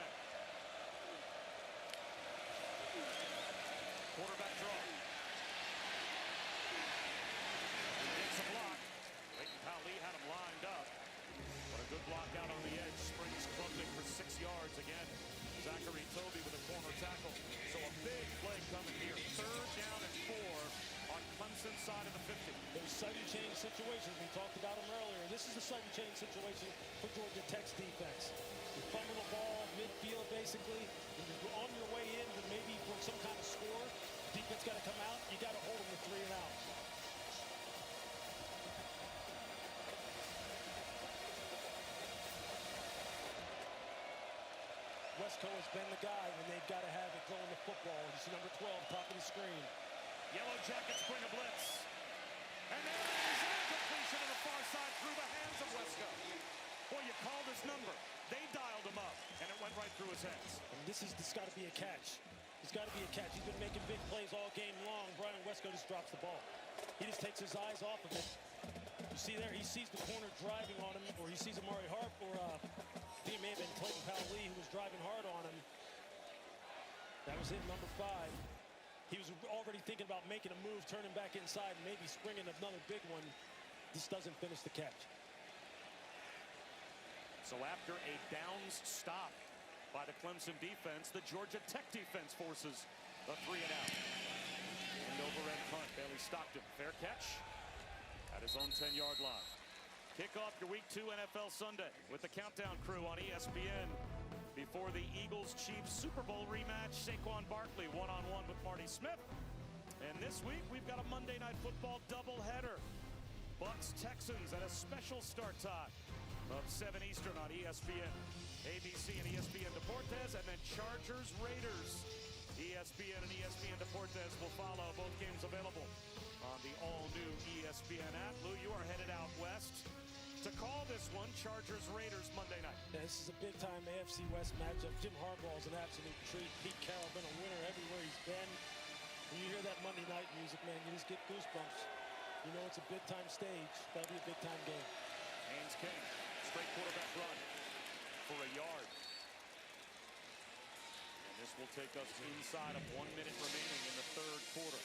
Quarterback draw. He gets a block. Leighton Powell had him lined up. But a good block out on the edge. Springs Klubnik for 6 yards again. Zachary Toby with a corner tackle. So a big play coming here. 3rd down and 4 on Clemson's side of the 50. Those sudden change situations, we talked about them earlier. This is the sudden change situation for Georgia Tech's defense. You fumble the ball midfield, basically, and you're on your way in, but maybe for some kind of score. Defense got to come out. You got to hold them to 3 and out. Wesco has been the guy when they've got to have it going to football. You see number 12, top of the screen. Yellow Jackets bring a blitz. And there it is, incompletion on the far side through the hands of Wesco. Boy, you called his number. They dialed him up, and it went right through his hands. And this got to be a catch. It's got to be a catch. He's been making big plays all game long. Brian Wesco just drops the ball. He just takes his eyes off of it. You see there, he sees the corner driving on him, or he sees Amari Harp, or he may have been Clayton Powell-Lee who was driving hard on him. That was him, number 5. He was already thinking about making a move, turning back inside, and maybe springing another big one. This doesn't finish the catch. So after a downs stop by the Clemson defense, the Georgia Tech defense forces a 3 and out. And over-end punt, Bailey Stockton. Fair catch at his own 10-yard line. Kick off your Week 2 NFL Sunday with the Countdown Crew on ESPN. Before the Eagles-Chiefs Super Bowl rematch, Saquon Barkley one-on-one with Marty Smith. And this week, we've got a Monday Night Football doubleheader. Bucs-Texans at a special start time of 7 Eastern on ESPN. ABC and ESPN Deportes, and then Chargers-Raiders. ESPN and ESPN Deportes will follow. Both games available on the all-new ESPN app. Lou, you are headed out west to call this one, Chargers-Raiders Monday night. Yeah, this is a big-time AFC West matchup. Jim Harbaugh is an absolute treat. Pete Carroll been a winner everywhere he's been. When you hear that Monday night music, man, you just get goosebumps. You know it's a big-time stage. That'll be a big-time game. Haynes King, straight quarterback run for a yard. And this will take us inside of 1 minute remaining in the third quarter.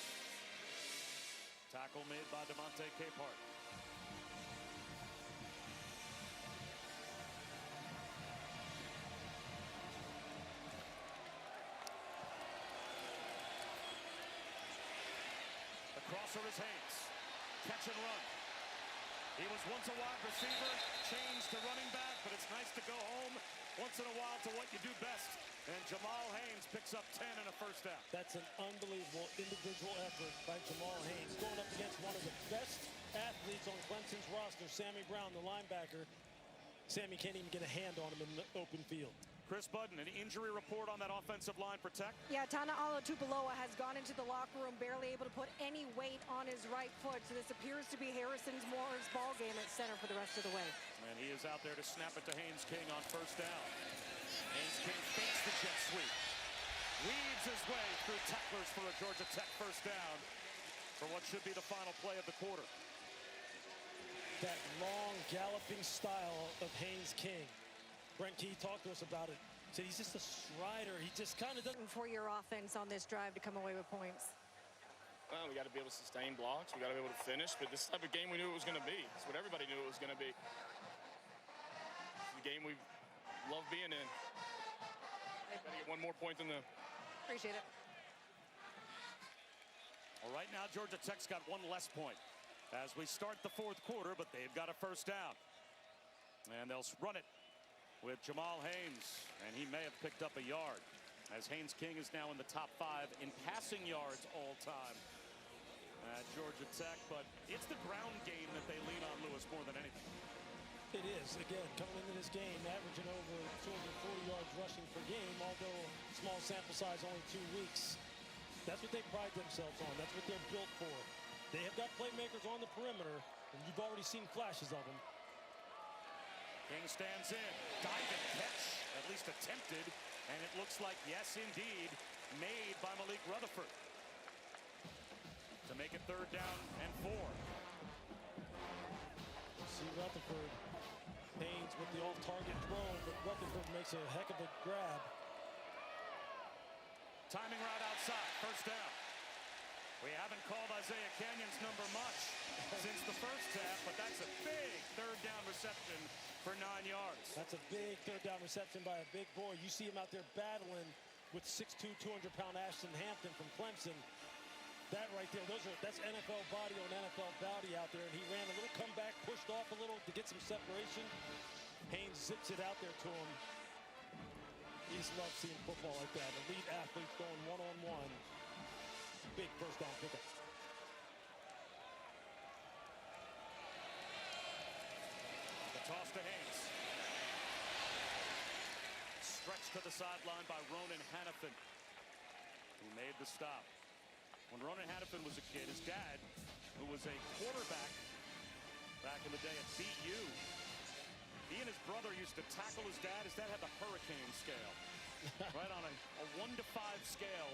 Tackle made by Devontae Capehart. The crosser is Haynes. Catch and run. He was once a wide receiver, changed to running back, but it's nice to go home once in a while to what you do best. And Jamal Haynes picks up 10 and a first down. That's an unbelievable individual effort by Jamal Haynes, going up against one of the best athletes on Clemson's roster, Sammy Brown, the linebacker. Sammy can't even get a hand on him in the open field. Chris Budden, an injury report on that offensive line protect. Yeah, Tana Alatupuloa has gone into the locker room barely able to put any weight on his right foot. So this appears to be Harrison Moore's ball game at center for the rest of the way. And he is out there to snap it to Haynes King on first down. Haynes King fakes the jet sweep. Weaves his way through tacklers for a Georgia Tech first down for what should be the final play of the quarter. That long galloping style of Haynes King. Brent Key talked to us about it. Said he's just a strider. He just kind of doesn't. For your offense on this drive to come away with points. Well, we got to be able to sustain blocks. We got to be able to finish. But this type of game we knew it was going to be. It's what everybody knew it was going to be. It's the game we love being in. Got to get one more point than them. Appreciate it. Well, right now, Georgia Tech's got one less point as we start the fourth quarter, but they've got a first down. And they'll run it with Jamal Haynes, and he may have picked up a yard, as Haynes King is now in the top 5 in passing yards all time at Georgia Tech. But it's the ground game that they lean on, Lewis, more than anything. It is, again, coming into this game, averaging over 240 yards rushing per game, although small sample size, only 2 weeks. That's what they pride themselves on. That's what they're built for. They have got playmakers on the perimeter, and you've already seen flashes of them. King stands in, diving catch, at least attempted, and it looks like, yes, indeed, made by Malik Rutherford to make it third down and 4. See Rutherford, Haynes with the off-target throw, but Rutherford makes a heck of a grab. Timing right outside, first down. We haven't called Isaiah Canyon's number much since the first half, but that's a big third down reception for 9 yards. That's a big third down reception by a big boy. You see him out there battling with 6'2", 200-pound Ashton Hampton from Clemson. That right there, that's NFL body on NFL body out there. And he ran a little comeback, pushed off a little to get some separation. Haynes zips it out there to him. He just loves seeing football like that. Elite athletes going one-on-one. Big first down pickup. The toss to Haynes. Stretched to the sideline by Ronan Hannafin, who made the stop. When Ronan Hannafin was a kid, his dad, who was a quarterback back in the day at BU, he and his brother used to tackle his dad. His dad had the hurricane scale, right on a 1 to 5 scale.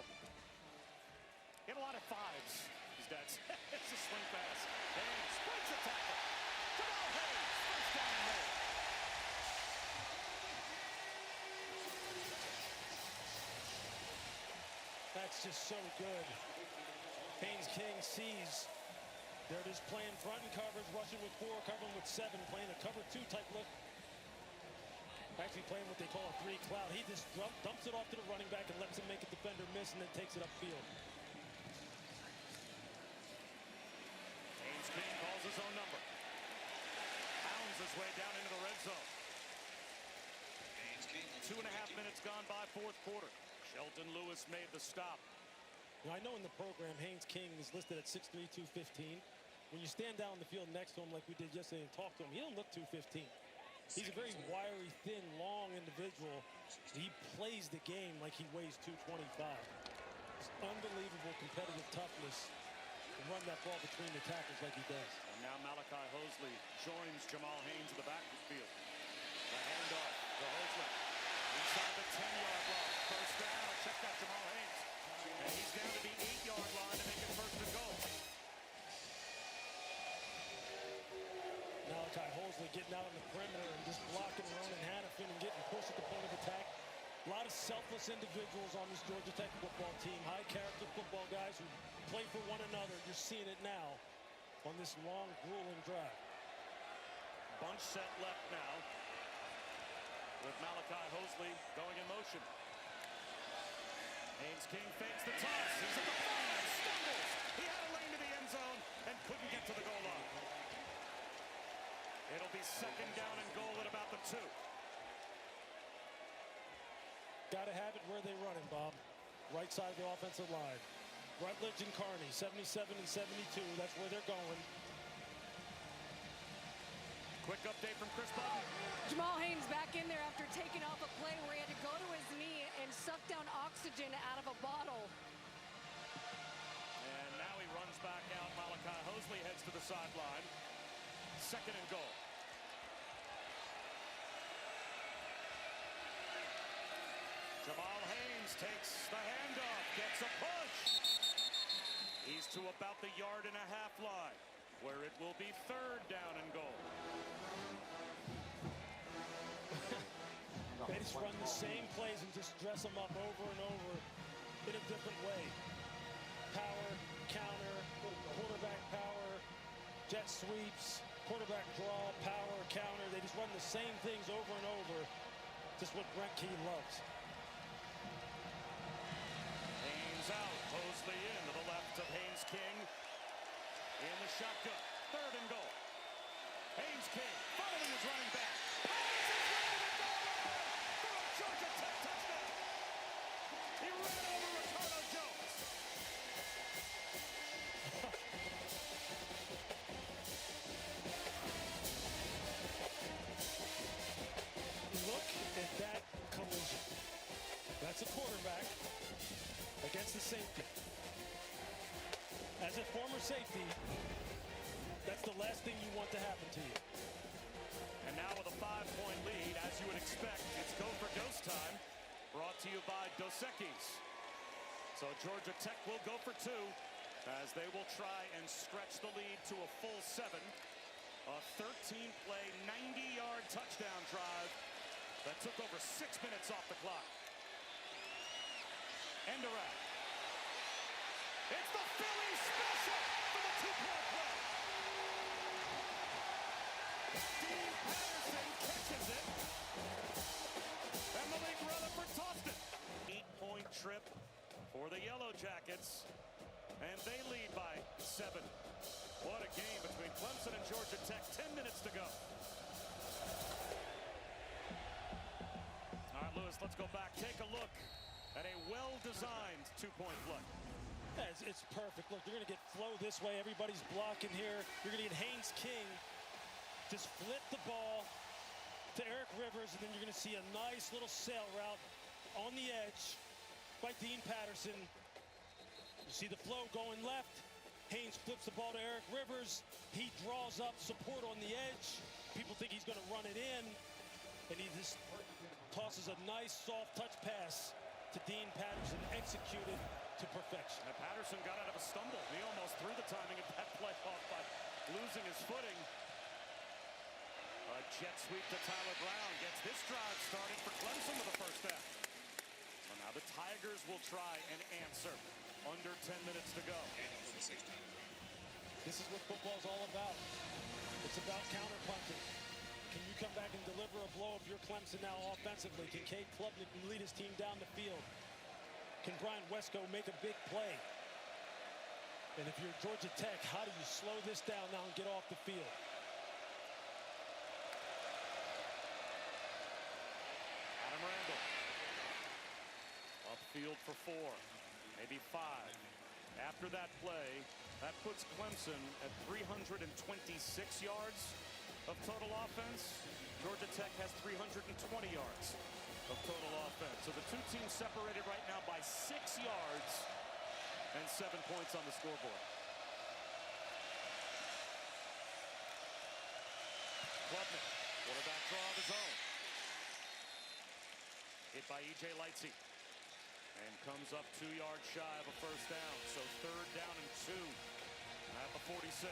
He had a lot of 5s, his dad said. It's a swing pass. Haynes breaks the tackle. Jamal Haynes, first down and more. That's just so good. Haynes King sees. There it is, playing front and covers, rushing with 4, covering with 7, playing a cover 2 type look. Actually playing what they call a 3 cloud. He just dumps it off to the running back and lets him make a defender miss and then takes it upfield. Haynes King calls his own number. Pounds his way down into the red zone. 2.5 minutes gone by, fourth quarter. Shelton Lewis made the stop. Now, I know in the program, Haynes King is listed at 6'3", 215. When you stand down on the field next to him like we did yesterday and talk to him, he don't look 215. He's a very wiry, thin, long individual. He plays the game like he weighs 225. It's unbelievable competitive toughness. and run that ball between the tackles like he does. And now Malachi Hosley joins Jamal Haynes in the backfield. The handoff to Hosley. Inside the 10-yard line. First down. Check that, Jamal Haynes. And he's down to the 8-yard line to make it first and goal. Malachi Hosley getting out on the perimeter and just blocking Ronan Hannafin and getting pushed at the point of attack. A lot of selfless individuals on this Georgia Tech football team. High-character football guys who play for one another. You're seeing it now on this long, grueling drive. Bunch set left now with Malachi Hosley going in motion. Haynes King fakes the toss. He's at the 5, stumbles. He had a lane to the end zone and couldn't get to the goal line. It'll be second down and goal at about the 2. Got to have it where they run him, Bob. Right side of the offensive line. Rutledge and Kearney, 77 and 72. That's where they're going. Quick update from Chris Button. Jamal Haynes back in there after taking off a play where he had to go to his knee and suck down oxygen out of a bottle. And now he runs back out. Malachi Hosley heads to the sideline. Second and goal. Jamal Haynes takes the handoff, gets a push. He's to about the 1.5-yard line, where it will be third down and goal. They just run the same plays and just dress them up over and over in a different way. Power, counter, quarterback power, jet sweeps, quarterback draw, power, counter. They just run the same things over and over. Just what Brent Key loves. Haynes out, Hosley in to the left of Haynes King. In the shotgun, third and goal. Haynes King following his running back. Haynes is ready to go for a Georgia Tech touchdown. He ran over Ricardo Jones. Look at that collision. That's a quarterback against the safety. As a former safety, that's the last thing you want to happen to you. And now with a 5-point lead, as you would expect, it's go for ghost time. Brought to you by Dos Equis. So Georgia Tech will go for 2 as they will try and stretch the lead to a full 7. A 13-play, 90-yard touchdown drive that took over 6 minutes off the clock. End around. It's the Philly special for the 2-point play. Dean Patterson catches it. And Malik Rutherford tossed it. 8-point trip for the Yellow Jackets. And they lead by 7. What a game between Clemson and Georgia Tech. 10 minutes to go. All right, Lewis, let's go back. Take a look at a well-designed 2-point play. Yeah, it's perfect. Look, you're going to get flow this way. Everybody's blocking here. You're going to get Haynes King just flip the ball to Eric Rivers, and then you're going to see a nice little sail route on the edge by Dean Patterson. You see the flow going left. Haynes flips the ball to Eric Rivers. He draws up support on the edge. People think he's going to run it in, and he just tosses a nice soft touch pass to Dean Patterson, executed to perfection. And Patterson got out of a stumble. He almost threw the timing of that play off by losing his footing. A jet sweep to Tyler Brown gets this drive started for Clemson with a first down. So now the Tigers will try and answer. Under 10 minutes to go. This is what football's all about. It's about counter-punting. Can you come back and deliver a blow if you're Clemson now offensively? Can Cade Klubnik lead his team down the field? Can Brian Wesco make a big play? And if you're Georgia Tech, how do you slow this down now and get off the field? Adam Randall. Upfield for 4. Maybe 5. After that play, that puts Clemson at 326 yards of total offense. Georgia Tech has 320 yards of total offense. So the two teams separated right now by 6 yards and 7 points on the scoreboard. Klubnik. Quarterback draw of his own. Hit by E.J. Lightsey. And comes up 2 yards shy of a first down. So 3rd down and 2 at the 46.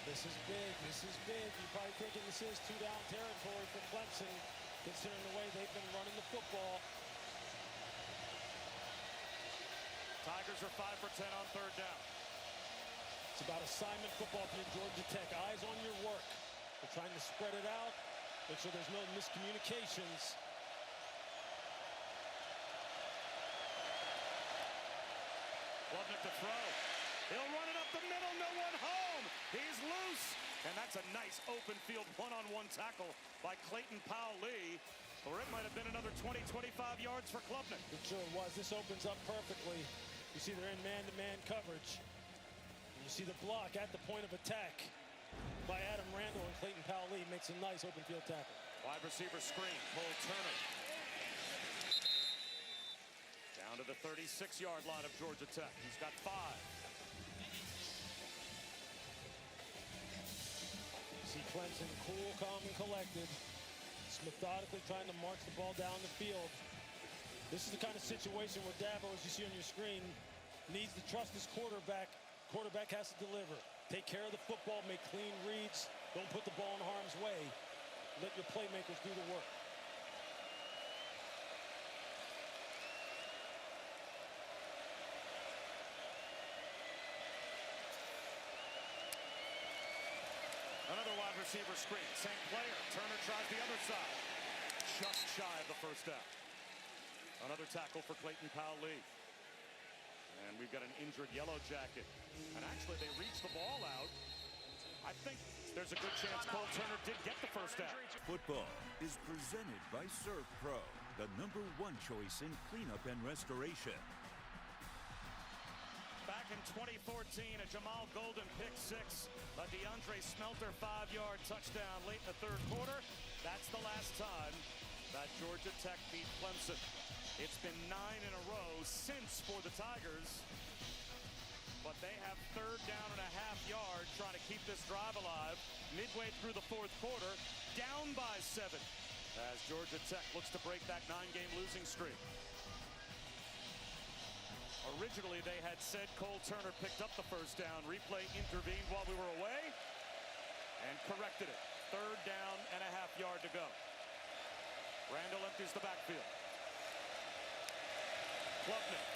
This is big. This is big. You're probably thinking this is 2-down territory for Clemson, considering the way they've been running the football. Tigers are 5 for 10 on 3rd down. It's about assignment football for Georgia Tech. Eyes on your work. They're trying to spread it out, make sure there's no miscommunications. Klubnik to throw. He'll run it up the middle. No one home. He's loose. And that's a nice open field one-on-one tackle by Clayton Powell-Lee. Or it might have been another 20-25 yards for Klubnik. It sure was. This opens up perfectly. You see they're in man-to-man coverage. You see the block at the point of attack by Adam Randall, and Clayton Powell-Lee makes a nice open field tackle. Wide receiver screen. Cole Turner. Down to the 36-yard line of Georgia Tech. He's got 5. See Clemson cool, calm, and collected. Just methodically trying to march the ball down the field. This is the kind of situation where Dabo, as you see on your screen, needs to trust his quarterback. Quarterback has to deliver. Take care of the football, make clean reads. Don't put the ball in harm's way. Let your playmakers do the work. Another wide receiver screen. Same player. Turner tries the other side. Just shy of the first down. Another tackle for Clayton Powell-Lee. And we've got an injured Yellow Jacket. And actually, they reached the ball out. I think there's a good chance Cole Turner did get the first down. Football is presented by Serve Pro, the #1 choice in cleanup and restoration. Back in 2014, a Jamal Golden pick 6, a DeAndre Smelter 5-yard touchdown late in the 3rd quarter. That's the last time that Georgia Tech beat Clemson. It's been 9 in a row since for the Tigers, but they have 3rd down and a half yard trying to keep this drive alive. Midway through the 4th quarter, down by 7 as Georgia Tech looks to break that 9-game losing streak. Originally, they had said Cole Turner picked up the first down. Replay intervened while we were away and corrected it. 3rd down and a half yard to go. Randall empties the backfield. Klubnik,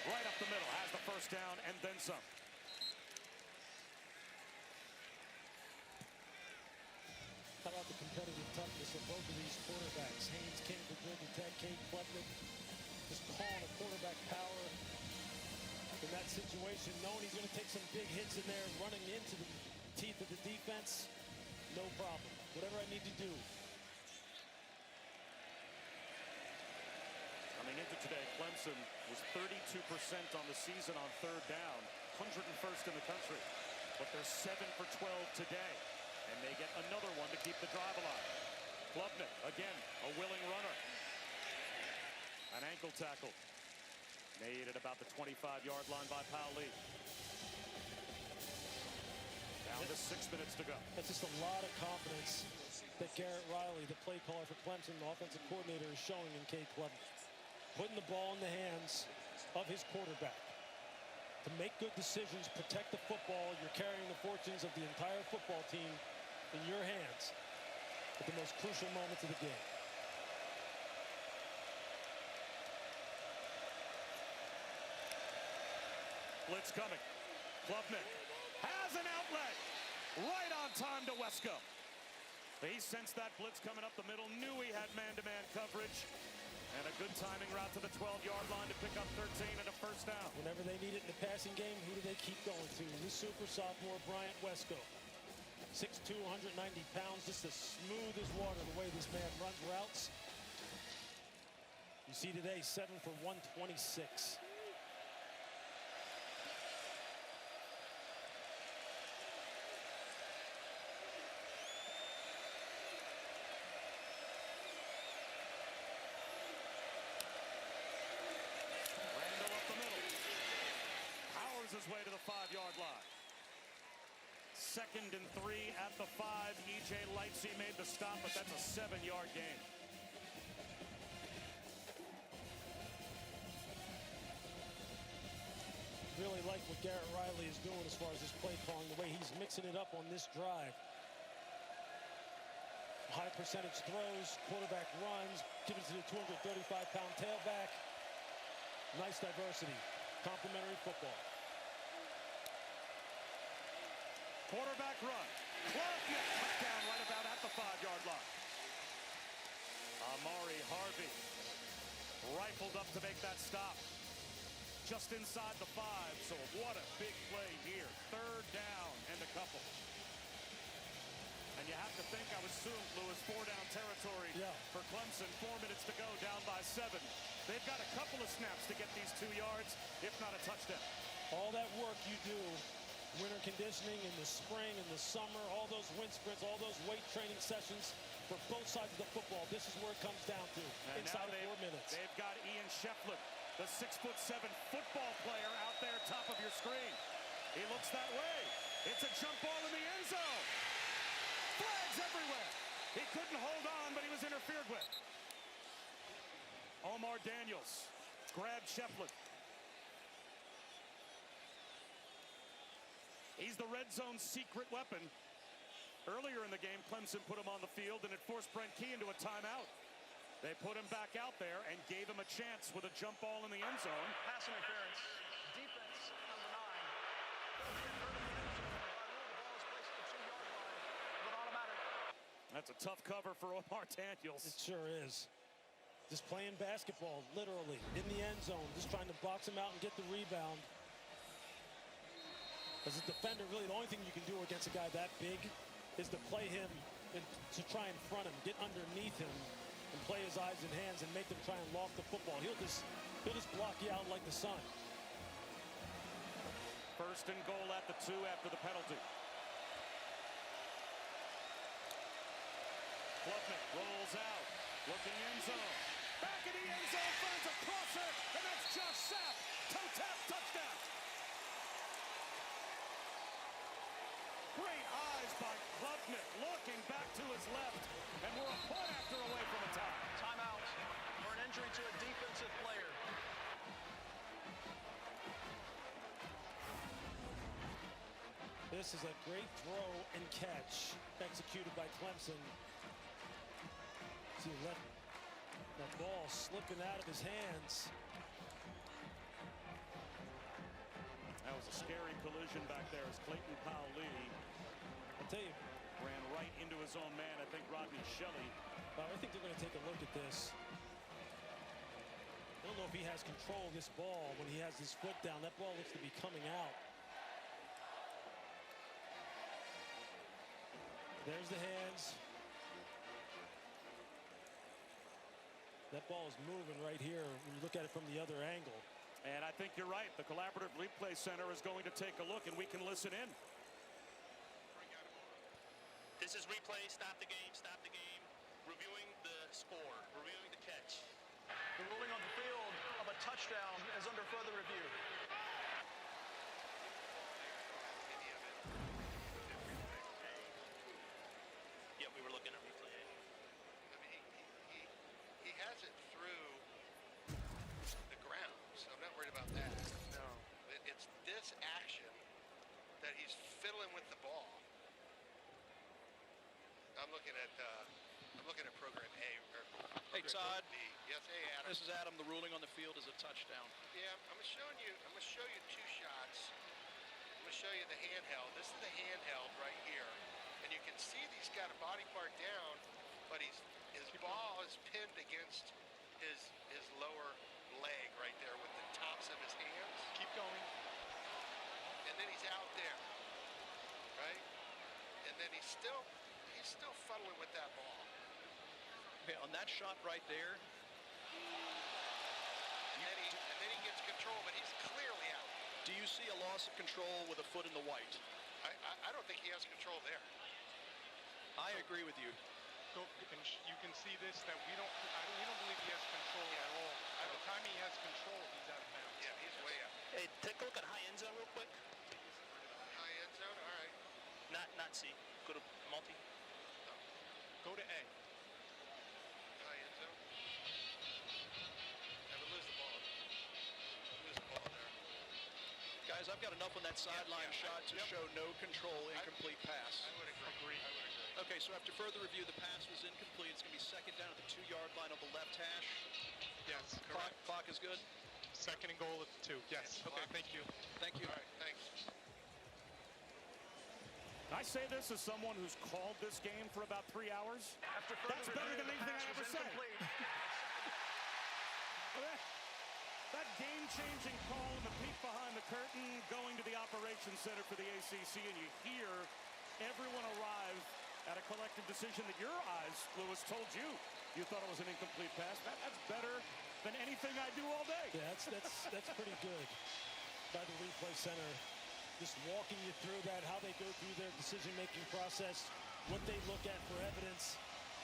right up the middle, has the first down and then some. How about the competitive toughness of both of these quarterbacks? Haynes King for Georgia Tech, Cade Klubnik just calling a quarterback power in that situation, knowing he's going to take some big hits in there, running into the teeth of the defense. No problem. Whatever I need to do. Coming into today, Clemson was 32% on the season on 3rd down, 101st in the country. But they're 7 for 12 today, and they get another one to keep the drive alive. Klubnik, again, a willing runner. An ankle tackle made at about the 25-yard line by Powell-Lee. Down to 6 minutes to go. That's just a lot of confidence that Garrett Riley, the play caller for Clemson, the offensive coordinator, is showing in Cade Klubnik. Putting the ball in the hands of his quarterback. To make good decisions, protect the football, you're carrying the fortunes of the entire football team in your hands at the most crucial moments of the game. Blitz coming. Klubnik has an outlet. Right on time to Wesco. He sensed that blitz coming up the middle, knew he had man-to-man coverage. And a good timing route to the 12-yard line to pick up 13 and a first down. Whenever they need it in the passing game, who do they keep going to? The super sophomore, Bryant Wesco. 6'2", 190 pounds, just as smooth as water the way this man runs routes. You see today, 7 for 126. His way to the 5-yard line. 2nd and 3 at the 5. E.J. Lightsey made the stop, but that's a 7-yard gain. Really like what Garrett Riley is doing as far as his play calling, the way he's mixing it up on this drive. High percentage throws, quarterback runs, gives it to the 235-pound tailback. Nice diversity, complimentary football. Quarterback run. Klubnik cut down right about at the 5-yard line. Amari Harvey rifled up to make that stop. Just inside the 5, so what a big play here. 3rd down and a couple. And you have to think, I would assume, Lewis, 4-down territory for Clemson. 4 minutes to go, down by 7. They've got a couple of snaps to get these 2 yards, if not a touchdown. All that work you do, winter conditioning in the spring and the summer, all those wind sprints, all those weight training sessions for both sides of the football. This is where it comes down to, and inside of 4 minutes. They've got Ian Shefflin, the 6'7" football player out there, top of your screen. He looks that way. It's a jump ball in the end zone. Flags everywhere. He couldn't hold on, but he was interfered with. Omar Daniels grabbed Shefflin. He's the red zone secret weapon. Earlier in the game, Clemson put him on the field, and it forced Brent Key into a timeout. They put him back out there and gave him a chance with a jump ball in the end zone. Pass interference. Defense number 9. That's a tough cover for Omar Daniels. It sure is. Just playing basketball, literally, in the end zone, just trying to box him out and get the rebound. As a defender, really the only thing you can do against a guy that big is to play him and to try and front him, get underneath him, and play his eyes and hands and make them try and loft the football. He'll just block you out like the sun. 1st and goal at the 2 after the penalty. Klubnik rolls out, looking end zone. Back in the end zone, finds a crosser, and that's Josh Sapp. Toe tap, touchdown. Great eyes by Klubnik, looking back to his left, and we're a point after away from a tie. Timeout for an injury to a defensive player. This is a great throw and catch executed by Clemson. See, let that ball slipping out of his hands. That was a scary collision back there as Clayton Powell-Lee, I'll tell you, ran right into his own man. I think Rodney Shelley. I think they're going to take a look at this. I don't know if he has control of this ball when he has his foot down. That ball looks to be coming out. There's the hands. That ball is moving right here when you look at it from the other angle. And I think you're right. The Collaborative Replay Center is going to take a look, and we can listen in. This is replay, stop the game, reviewing the score, reviewing the catch. The ruling on the field of a touchdown is under further review. Yeah, we were looking at replay. I mean, he has it through the ground, so I'm not worried about that. No. It's this action that he's fiddling with the ball. I'm looking at program A. Hey, Todd. B. Yes, hey, Adam. This is Adam. The ruling on the field is a touchdown. Yeah, I'm gonna show you 2 shots. I'm gonna show you the handheld. This is the handheld right here, and you can see he's got a body part down, but his ball is pinned against his lower leg right there with the tops of his hands. Keep going. And then he's out there, right? And then he's still fuddling with that ball. Okay, on that shot right there. And then he gets control, but he's clearly out. Do you see a loss of control with a foot in the white? I don't think he has control there. I agree with you. So, and you can see this, that we don't believe he has control at all. By the time he has control, he's out of bounds. Yeah, he's way out. Hey, take a look at high end zone real quick. High end zone, all right. Not C. Go to multi. Go to A. High end zone. Never lose the ball. Lose the ball there. Guys, I've got enough on that sideline shot to show no control, incomplete pass. I would agree. I would agree. Okay, so after further review, the pass was incomplete. It's going to be second down at the 2-yard line of the left hash. Yes, Clock is good. Second and goal at the 2. Yes. Okay, thank you. Thank you. All right, thanks. I say this as someone who's called this game for about 3 hours. After further That's better review, than the anything pass I ever was said. incomplete. That game-changing call in the peek behind the curtain, going to the operations center for the ACC, and you hear everyone arrive at a collective decision that your eyes, Lewis, told you thought it was an incomplete pass. That's better than anything I do all day. Yeah, that's pretty good by the replay center. Just walking you through that, how they go through their decision-making process, what they look at for evidence.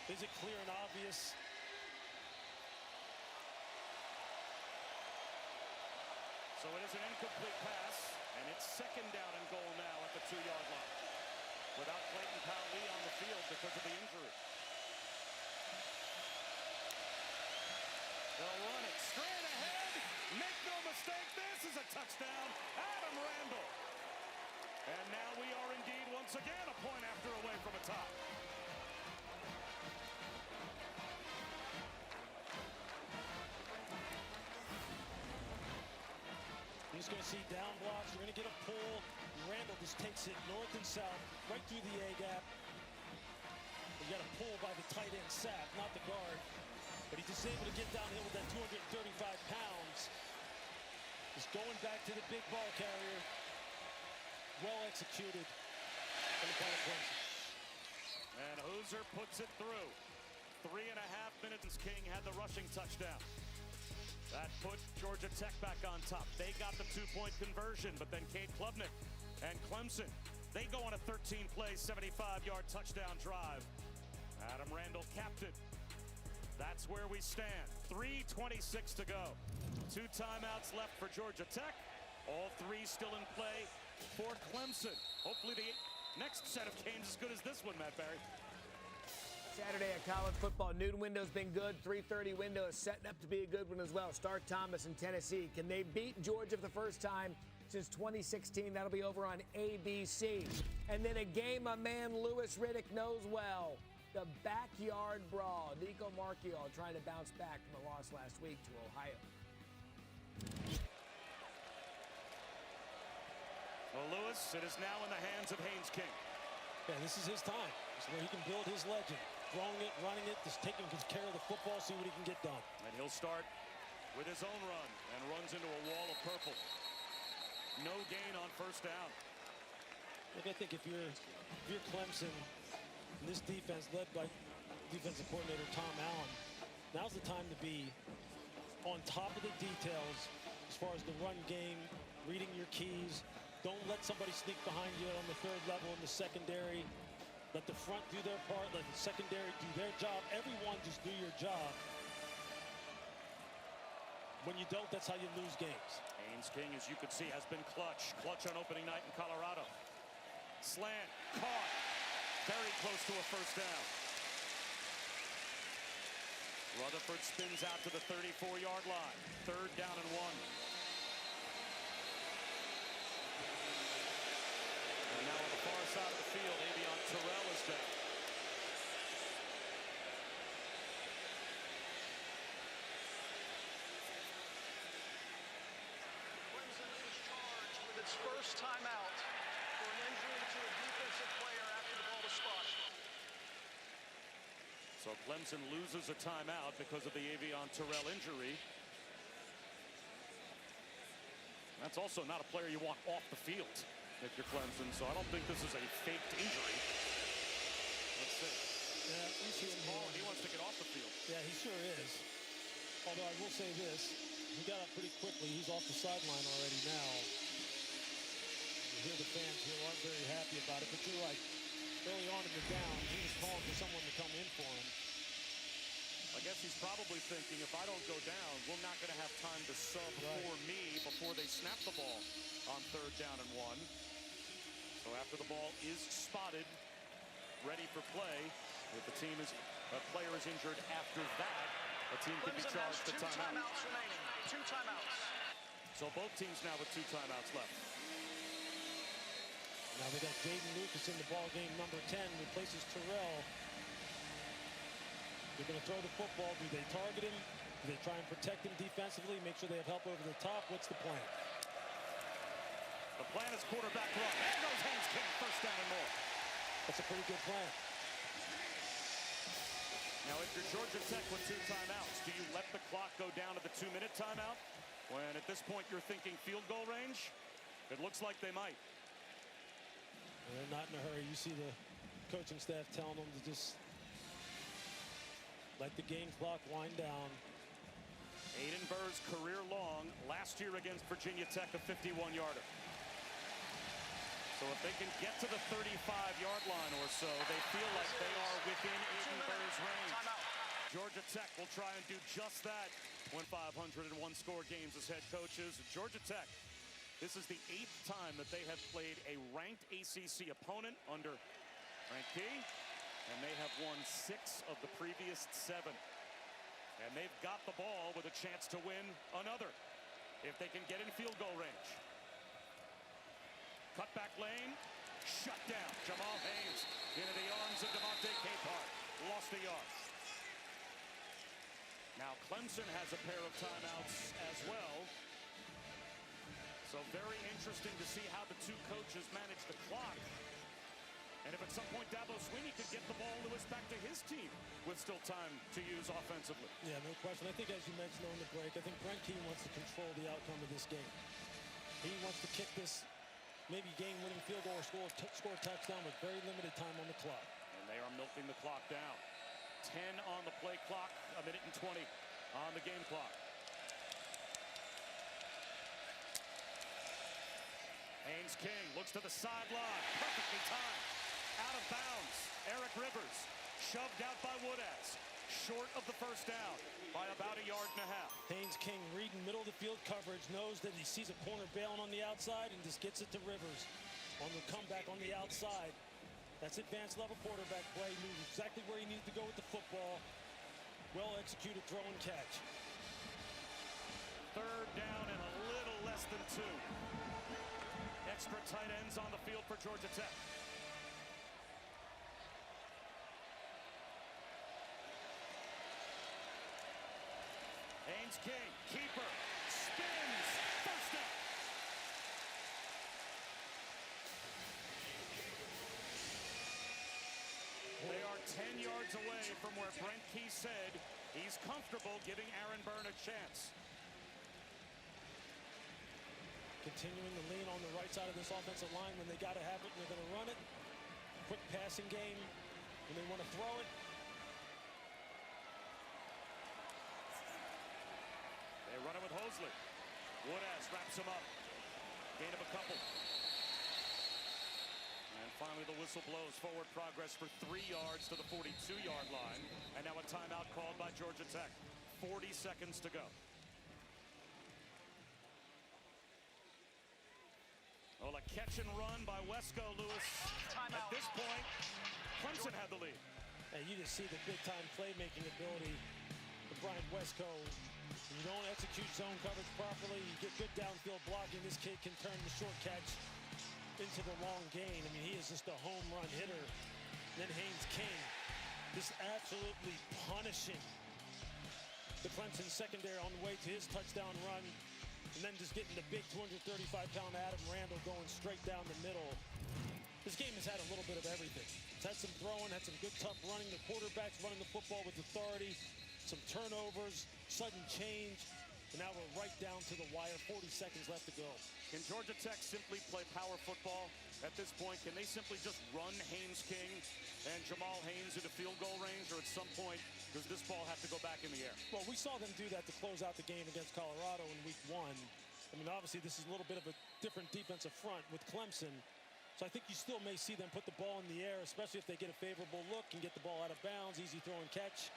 Is it clear and obvious? So it is an incomplete pass, and it's second down and goal now at the 2-yard line. Without Clayton Powley on the field because of the injury. They'll run it straight ahead. Make no mistake, this is a touchdown. Adam Randall. And now we are indeed once again a point after away from a tie. You're just going to see down blocks. You're going to get a pull. Randall just takes it north and south, right through the A-gap. You got a pull by the tight end, Sapp, not the guard. But he's just able to get downhill with that 235 pounds. Just going back to the big ball carrier. Well executed in the part of Clemson. And Hoosier puts it through. 3.5 minutes. King had the rushing touchdown. That put Georgia Tech back on top. They got the 2-point conversion, but then Cade Klubnik and Clemson, they go on a 13-play, 75-yard touchdown drive. Adam Randall capped it. That's where we stand. 3:26 to go. 2 timeouts left for Georgia Tech. All 3 still in play for Clemson. Hopefully the next set of games is as good as this one, Matt Barry. Saturday at college football, noon window's been good. 3:30 window is setting up to be a good one as well. Start Thomas in Tennessee. Can they beat Georgia for the first time since 2016? That'll be over on ABC. And then a game a man Louis Riddick knows well. The backyard brawl. Nico Marchiol trying to bounce back from a loss last week to Ohio. Well, Lewis, it is now in the hands of Haynes King. Yeah, this is his time. This is where he can build his legend. Throwing it, running it, just taking care of the football, see what he can get done. And he'll start with his own run and runs into a wall of purple. No gain on first down. Look, I think if you're Clemson, and this defense led by defensive coordinator Tom Allen, now's the time to be on top of the details as far as the run game, reading your keys. Don't let somebody sneak behind you on the 3rd level in the secondary. Let the front do their part. Let the secondary do their job. Everyone just do your job. When you don't, that's how you lose games. Haynes King, as you can see, has been clutch. Clutch on opening night in Colorado. Slant, caught. Very close to a first down. Rutherford spins out to the 34-yard line. 3rd down and 1. And now on the far side of the field, Avion Terrell is down. Clemson is charged with its first timeout for an injury to a defensive player after the ball was spotted. So Clemson loses a timeout because of the Avion Terrell injury. That's also not a player you want off the field if you're Clemson, so I don't think this is a faked injury. Let's see. Yeah, you see him calling. He wants to get off the field. Yeah, he sure is. Although I will say this, he got up pretty quickly. He's off the sideline already now. You hear the fans here aren't very happy about it, but you're right. Early on in the down, he was calling for someone to come in for him. I guess he's probably thinking, if I don't go down, we're not going to have time to sub for me before they snap the ball on 3rd down and 1. So after the ball is spotted, ready for play, if the player is injured after that, a team can be charged for Clemson has 2 timeout. timeouts remaining. 2 timeouts. So both teams now with 2 timeouts left. Now they got Jaden Lucas in the ball game, number 10, replaces Terrell. They're going to throw the football. Do they target him? Do they try and protect him defensively, make sure they have help over the top? What's the plan? The plan is quarterback run. There goes Haynes King, first down and more. That's a pretty good plan. Now, if you're Georgia Tech with 2 timeouts, do you let the clock go down to the 2-minute timeout? When at this point you're thinking field goal range? It looks like they might. They're not in a hurry. You see the coaching staff telling them to just let the game clock wind down. Aiden Burr's career long last year against Virginia Tech, a 51-yarder. So if they can get to the 35-yard line or so, they feel like they are within Aiden Burr's range. Georgia Tech will try and do just that. Won 501 score games as head coaches. Georgia Tech, this is the 8th time that they have played a ranked ACC opponent under Frank Key, and they have won 6 of the previous 7. And they've got the ball with a chance to win another if they can get in field goal range. Cutback lane, shut down. Jamal Haynes into the arms of Devontae Capehart. Lost a yard. Now Clemson has a pair of timeouts as well. So very interesting to see how the 2 coaches manage the clock. And if at some point Dabo Swinney could get the ball, Lewis, back to his team with still time to use offensively. Yeah, no question. I think as you mentioned on the break, I think Brent Key wants to control the outcome of this game. He wants to kick this maybe game-winning field goal or score a touchdown with very limited time on the clock. And they are milking the clock down. 10 on the play clock, 1 minute and 20 on the game clock. Haynes King looks to the sideline, perfectly timed. Out of bounds, Eric Rivers shoved out by Woodaz, short of the first down by about 1.5 yards. Haynes King reading middle of the field coverage, knows that he sees a corner bailing on the outside and just gets it to Rivers on the comeback on the outside. That's advanced level quarterback play. Knew exactly where he needed to go with the football. Well executed throw and catch. 3rd down and a little less than 2. Extra tight ends on the field for Georgia Tech. Haynes King, keeper, spins, first down. They are 10 yards away from where Brent Key said he's comfortable giving Aaron Byrne a chance. Continuing to lean on the right side of this offensive line when they got to have it and they're going to run it. Quick passing game when they want to throw it. They run it with Hosley. Woodaz wraps him up. Gain of a couple. And finally the whistle blows. Forward progress for 3 yards to the 42-yard line. And now a timeout called by Georgia Tech. 40 seconds to go. Well, a catch and run by Wesco, Lewis. At this point, Clemson had the lead. And you just see the big-time playmaking ability of Brian Wesco. When you don't execute zone coverage properly, you get good downfield blocking. This kid can turn the short catch into the long gain. I mean, he is just a home run hitter. And then Haynes King just absolutely punishing the Clemson secondary on the way to his touchdown run. And then just getting the big 235-pound Adam Randall going straight down the middle. This game has had a little bit of everything. It's had some throwing, had some good tough running. The quarterback's running the football with authority. Some turnovers, sudden change. And now we're right down to the wire. 40 seconds left to go. Can Georgia Tech simply play power football at this point? Can they simply just run Haynes King and Jamal Haynes into field goal range? Or at some point, does this ball have to go back in the air? Well, we saw them do that to close out the game against Colorado in week 1. I mean, obviously, this is a little bit of a different defensive front with Clemson. So I think you still may see them put the ball in the air, especially if they get a favorable look and get the ball out of bounds. Easy throw and catch.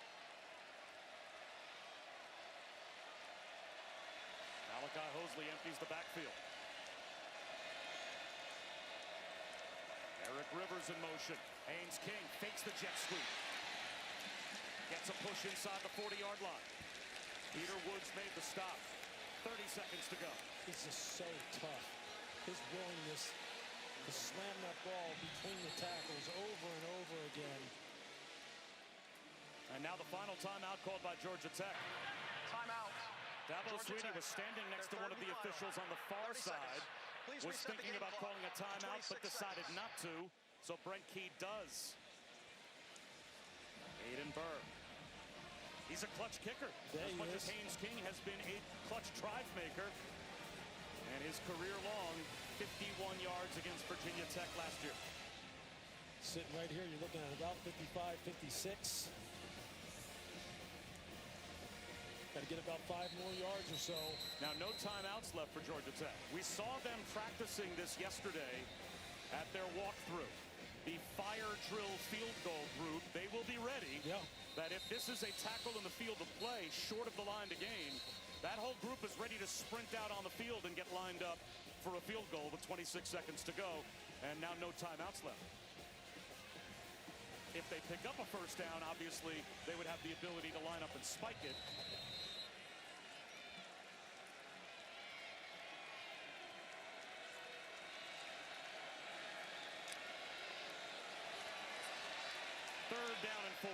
Malachi Hosley empties the backfield. Eric Rivers in motion. Haynes King fakes the jet sweep. Gets a push inside the 40-yard line. Peter Woods made the stop. 30 seconds to go. He's just so tough. His willingness to slam that ball between the tackles over and over again. And now the final timeout called by Georgia Tech. Timeout. Dabo Swinney was standing next to one of the officials on the far side. Was thinking about calling a timeout, but decided not to. So Brent Key does. Aiden Burr. He's a clutch kicker. As much as Haynes King has been a clutch drive maker. And his career-long 51 yards against Virginia Tech last year. Sitting right here, you're looking at about 55, 56. Got to get about 5 more yards or so. Now, no timeouts left for Georgia Tech. We saw them practicing this yesterday at their walkthrough. The fire drill field goal group, they will be ready. Yeah. That if this is a tackle in the field of play short of the line to gain, that whole group is ready to sprint out on the field and get lined up for a field goal with 26 seconds to go. And now no timeouts left. If they pick up a first down, obviously they would have the ability to line up and spike it. Third down and 4.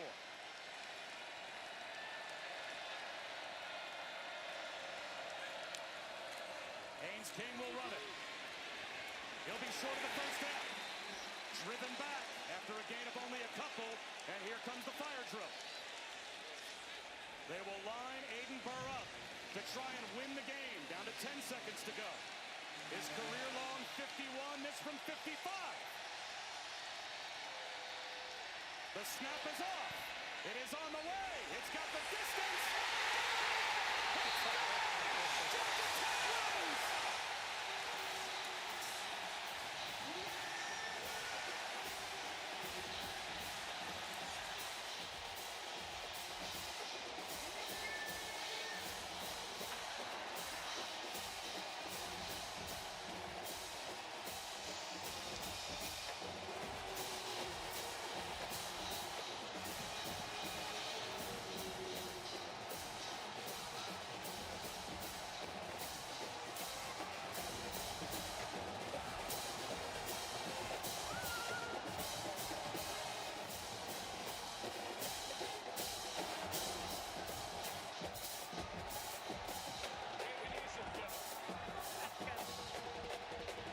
Haynes King will run it. He'll be short of the first down. Driven back after a gain of only a couple, and here comes the fire drill. They will line Aiden Burr up to try and win the game. Down to 10 seconds to go. His career-long 51, this from 55. The snap is off. It is on the way. It's got the distance. Touchdown! Georgia